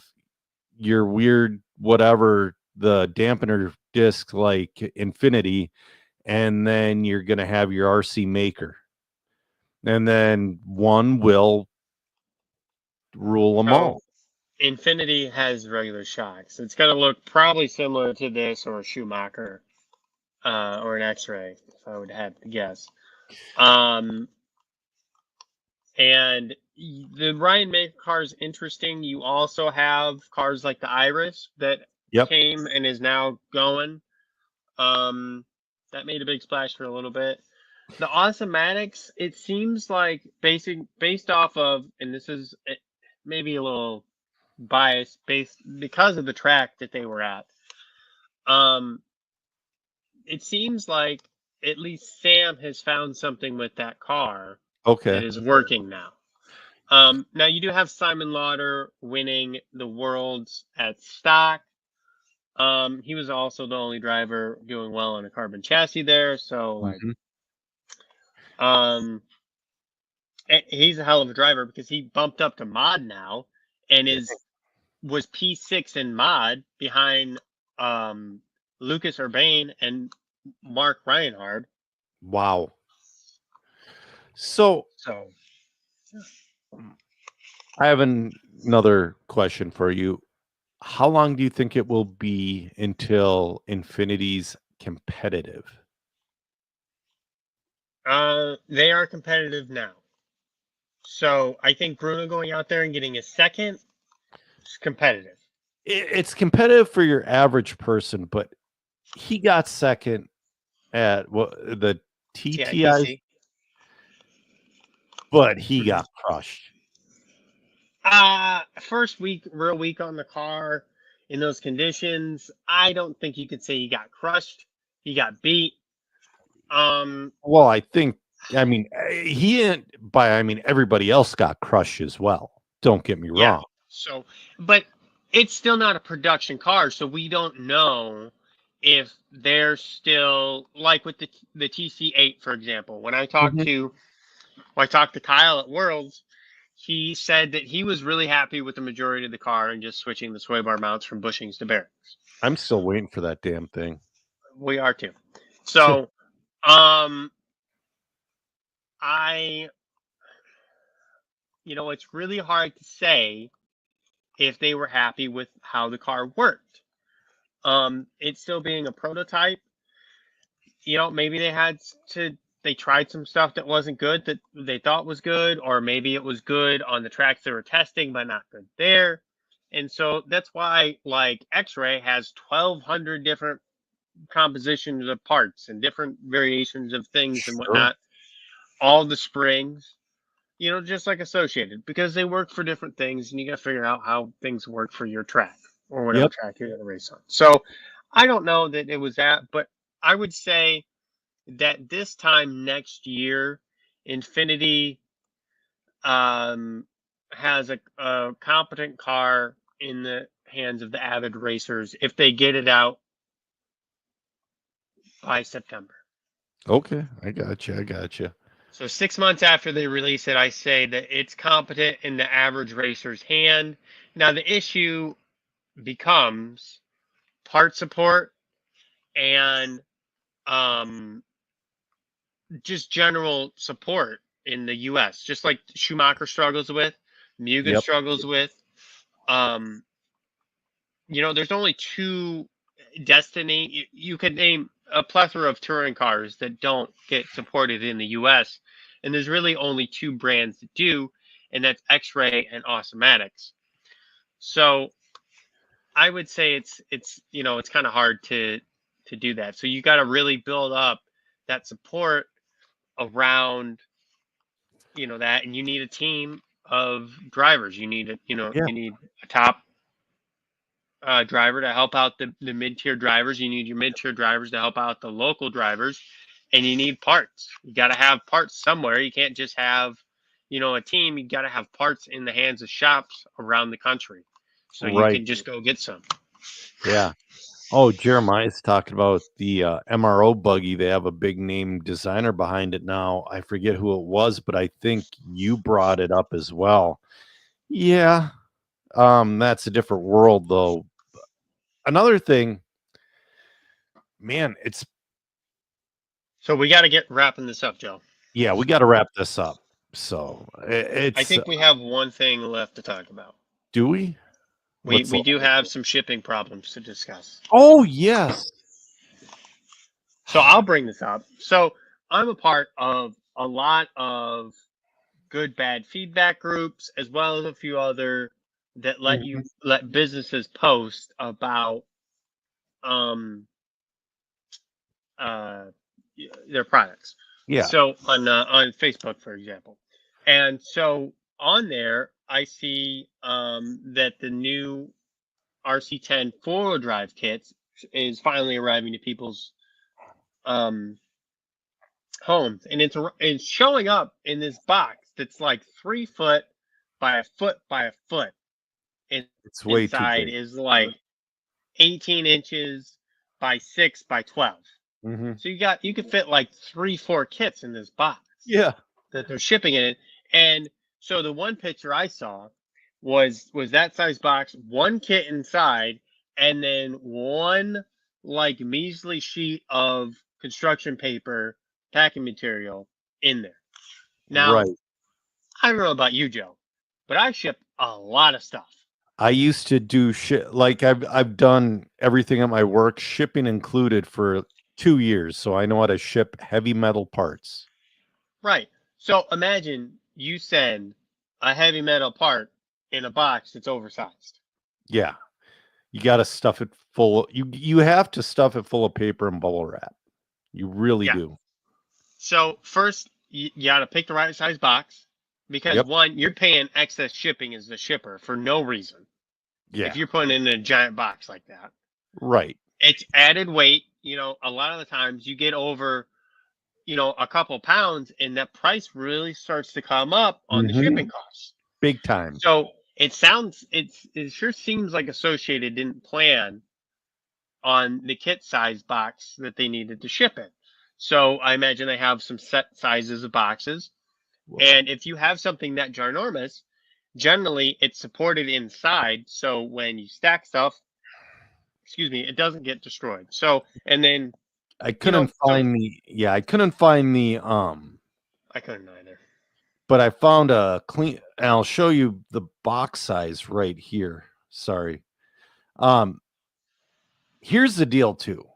your weird whatever the dampener disc like Infinity, and then you're going to have your RC Maker, and then one will rule them So all. Infinity has regular shocks. It's going to look probably similar to this or a Schumacher, or an X-Ray, if I would have to guess. Um, and the Ryan Maker car is interesting. You also have cars like the Iris that Yep. came and is now going. That made a big splash for a little bit. The Awesomatics, it seems like based off of, and this is maybe a little biased based because of the track that they were at. Um, it seems like at least Sam has found something with that car Okay. that is working now. Now you do have Simon Lauder winning the Worlds at stock. He was also the only driver doing well on a carbon chassis there, so Mhm. he's a hell of a driver because he bumped up to mod now and was P6 in mod behind Lucas Urbane and Mark Reinhard. Wow. So So I haven't another question for you. How long do you think it will be until Infinity's competitive? They are competitive now. So I think Bruno going out there and getting a second is competitive. It's competitive for your average person, but he got second at the TTI, TITC. but he got crushed. First week, real week on the car in those conditions. I don't think you could say he got crushed. He got beat. Well, I mean, he didn't. I mean, everybody else got crushed as well. Don't get me Yeah. wrong. So, but it's still not a production car, so we don't know if they're still like with the TC8, for example. When I talked Mhm. to when I talked to Kyle at Worlds, he said that he was really happy with the majority of the car and just switching the sway bar mounts from bushings to bearings. I'm still waiting for that damn thing. We are too. So, um, I, it's really hard to say if they were happy with how the car worked. It's still being a prototype. Maybe they tried some stuff that wasn't good that they thought was good, or maybe it was good on the tracks they were testing, but not good there. And so that's why, like, X-Ray has 1,200 different compositions of parts and different variations of things and Sure. whatnot. All the springs, just like Associated, because they work for different things, and you got to figure out how things work for your track or whatever Yep. track you're going to race on. So I don't know that it was that, but I would say that this time next year, Infinity has a competent car in the hands of the avid racers if they get it out by September. Okay. I got you. I got you. So 6 months after they release it, I say that it's competent in the average racer's hand. Now the issue becomes part support and um, just general support in the U.S., just like Schumacher struggles with, Mugen Yep. struggles with. Um, there's only two Destiny. You could name a plethora of touring cars that don't get supported in the U.S., and there's really only two brands that do, and that's X-Ray and Awesomatics. So I would say it's kind of hard to do that. So you got to really build up that support around that, and you need a team of drivers. You need Yeah. you need a top driver to help out the mid-tier drivers. You need your mid-tier drivers to help out the local drivers, and you need parts. You got to have parts somewhere. You can't just have a team. You got to have parts in the hands of shops around the country, so you Right. can just go get some. Yeah. Oh, Jeremiah's talking about the MRO buggy. They have a big name designer behind it now. I forget who it was, but I think you brought it up as well. Yeah. That's a different world though. Another thing, man, So we got to get wrapping this up, Joe. yeah, we got to wrap this up. So I it's think we have one thing left to talk about. do we? We What's we do have some shipping problems to discuss. Oh, yes. So I'll bring this up. So I'm a part of a lot of good bad feedback groups, as well as a few other that Mhm. let businesses post about um uh their products. Yeah. So on Facebook, for example, and so on there I see that the new RC10 four-wheel drive kits is finally arriving to people's um homes, and it's showing up in this box that's like 3 foot by a foot by a foot. And It's way too inside big. is like 18 inches by 6 by 12. Mhm. So you could fit like 3 4 kits in this box Yeah. that they're shipping in it. And so the one picture I saw was that size box, one kit inside, and then one like measly sheet of construction paper packing material in there. Now, Right. I don't know about you, Joe, but I ship a lot of stuff. I used to do shit like I've done everything at my work, shipping included, for 2 years, so I know how to ship heavy metal parts. Right. So imagine you send a heavy metal part in a box that's oversized. Yeah. You gotta stuff it full. You have to stuff it full of paper and bubble wrap. You really Yeah. do. So first, you got to pick the right size box because Yep. one, you're paying excess shipping as the shipper for no reason. If Yeah. you're putting it in a giant box like that, Right. it's added weight. A lot of the times you get over, a couple pounds, and that price really starts to come up on the Mhm. shipping costs. Big time. So it sure seems like Associated didn't plan on the kit size box that they needed to ship it. So I imagine they have some set sizes of boxes. Whoa. And if you have something that ginormous, generally it's supported inside. So when you stack stuff, excuse me, it doesn't get destroyed. So, and then, I couldn't so I couldn't find I couldn't either. but I found a clean, and I'll show you the box size right here. Sorry. Um Here's the deal too.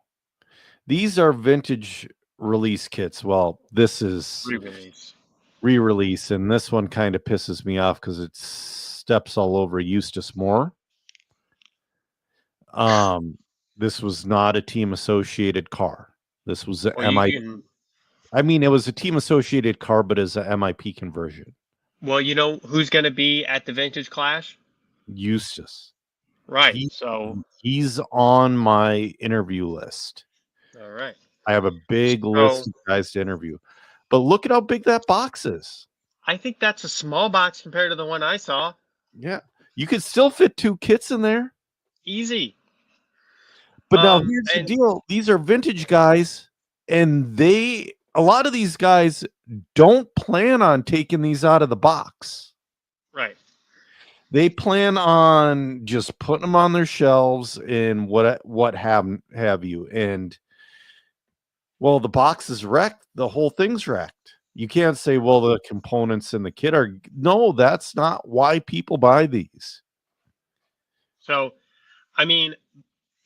These are vintage release kits. Well, this is Re-release. re-release, and this one kind of pisses me off because it steps all over Eustace Moore. This was not a team associated car. This was a Well, you MI. can, I mean, it was a team associated car, but as a MIP conversion. well, you know who's going to be at the Vintage Clash? Eustace. Right. He So, he's on my interview list. all right. I have a big So list of guys to interview. But look at how big that box is. I think that's a small box compared to the one I saw. Yeah. You could still fit 2 kits in there. Easy. But now here's the And deal. These are vintage guys, and a lot of these guys don't plan on taking these out of the box. right. They plan on just putting them on their shelves and what have you. And well, the box is wrecked. The whole thing's wrecked. You can't say, well, the components in the kit are no, that's not why people buy these. So, I mean,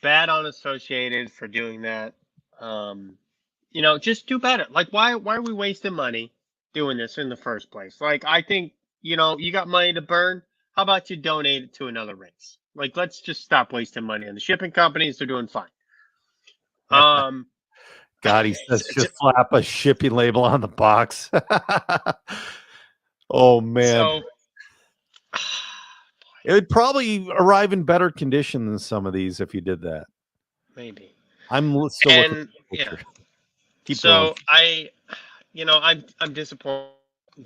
bad on Associated for doing that. Um, just do better. Like, why are we wasting money doing this in the first place? Like, I think, you got money to burn. How about you donate it to another race? Like, let's just stop wasting money on the shipping companies. They're doing fine. Um, God, he it's, says it's, just slap a shipping label on the box. Oh man. so, It would probably arrive in better condition than some of these if you did that. maybe. I'm still looking And at the yeah, picture. Keep so going. I'm disappointed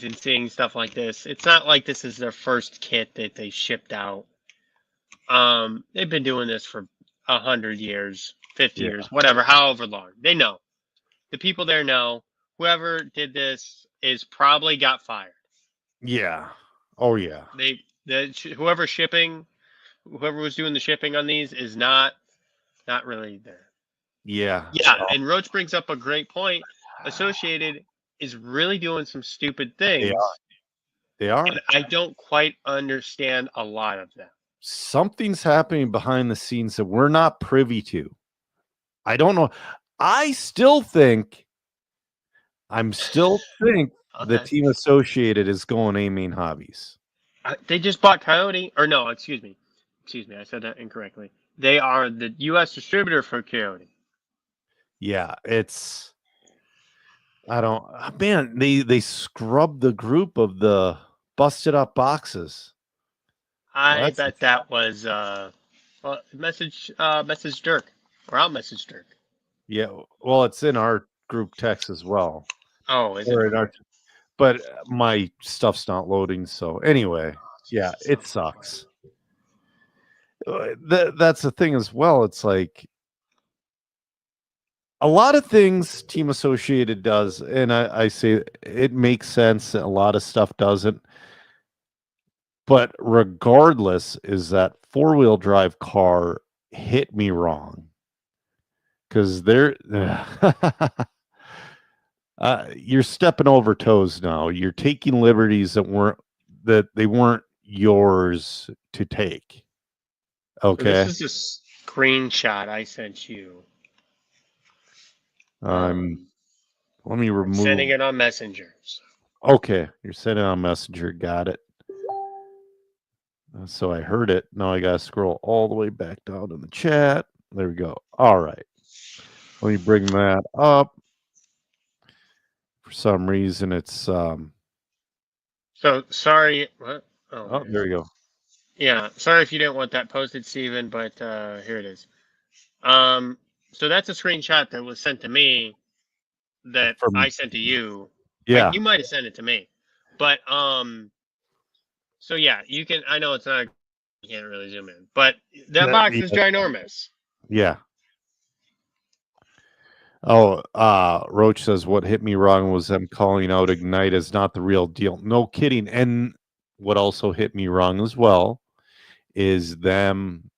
in seeing stuff like this. It's not like this is their first kit that they shipped out. They've been doing this for 100 years, 50 Yeah. years, whatever, however long. They know. The people there know. Whoever did this is probably got fired. Yeah. Oh yeah. Whoever was doing the shipping on these is not really there. Yeah. Yeah, and Roach brings up a great point. Associated is really doing some stupid They are. things, They are. and I don't quite understand a lot of them. Something's happening behind the scenes that we're not privy to. I don't know. I still think the Okay. team associated is going A-Main Hobbies. They just bought Coyote, or no, excuse me, I said that incorrectly. They are the U.S. distributor for Coyote. Yeah, it's I don't man, they scrubbed the group of the busted up boxes. Well, I that's bet that was message Dirk, or I'll message Dirk. yeah. Well, it's in our group text as well. Oh, is it? Or in our, but my stuff's not loading. So anyway, yeah, it sucks. That's the thing as well. It's like a lot of things Team Associated does, and I say it makes sense. A lot of stuff doesn't. But regardless, is that 4-wheel drive car hit me wrong because they're you're stepping over toes now. You're taking liberties that they weren't yours to take. So Okay. this is a screenshot I sent you. Let me I'm sending remove. it on Messenger. So. Okay, you're sending on Messenger. Got it. So I heard it. Now I gotta scroll all the way back down in the chat. There we go. All right. Let me bring that up. For some reason, it's So sorry. What? Oh, there you go. Yeah. Sorry if you didn't want that posted, Steven, but here it is. So that's a screenshot that was sent to me that From I sent to you. yeah, You might have sent it to me, but so yeah, you can. I know it's not. You can't really zoom in, but that box is ginormous. yeah. Oh, Roach says what hit me wrong was them calling out Ignite as not the real deal. No kidding. And what also hit me wrong as well is them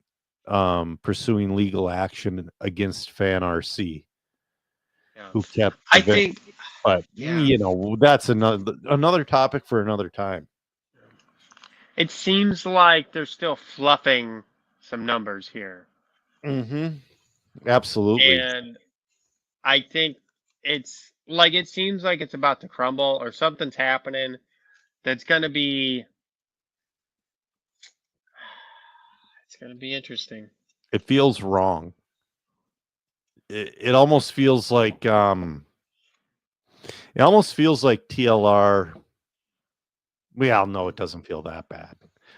pursuing legal action against Fan RC, Yeah. who kept I the think. but Yeah. you know, that's another topic for another time. It seems like they're still fluffing some numbers here. Mm-hmm. Absolutely. And I think it's like it seems like it's about to crumble or something's happening that's going to be it's going to be interesting. It feels wrong. It almost feels like TLR. Well, no, it doesn't feel that bad.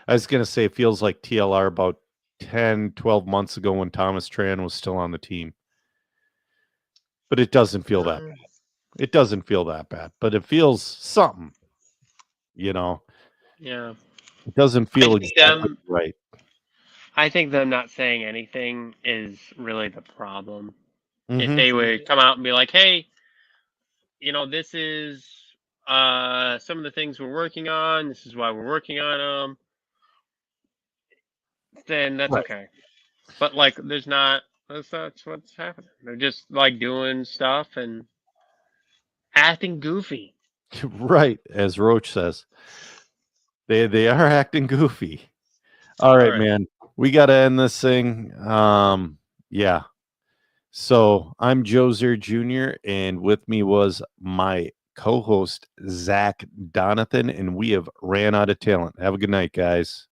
I was going to say it feels like TLR about 10, 12 months ago when Thomas Tran was still on the team. But it doesn't feel that bad. It doesn't feel that bad, but it feels something, you know. Yeah. It doesn't feel I think exactly right. I think them not saying anything is really the problem. If Mm-hmm. they would come out and be like, "Hey, this is some of the things we're working on. This is why we're working on them," then that's Right. okay. But like, there's not. That's what's happening. They're just like doing stuff and acting goofy. Right, as Roach says. They are acting goofy. All right, man. We got to end this thing. Yeah. So I'm Joser Jr., and with me was my co-host Zach Donathan, and we have ran out of talent. Have a good night, guys.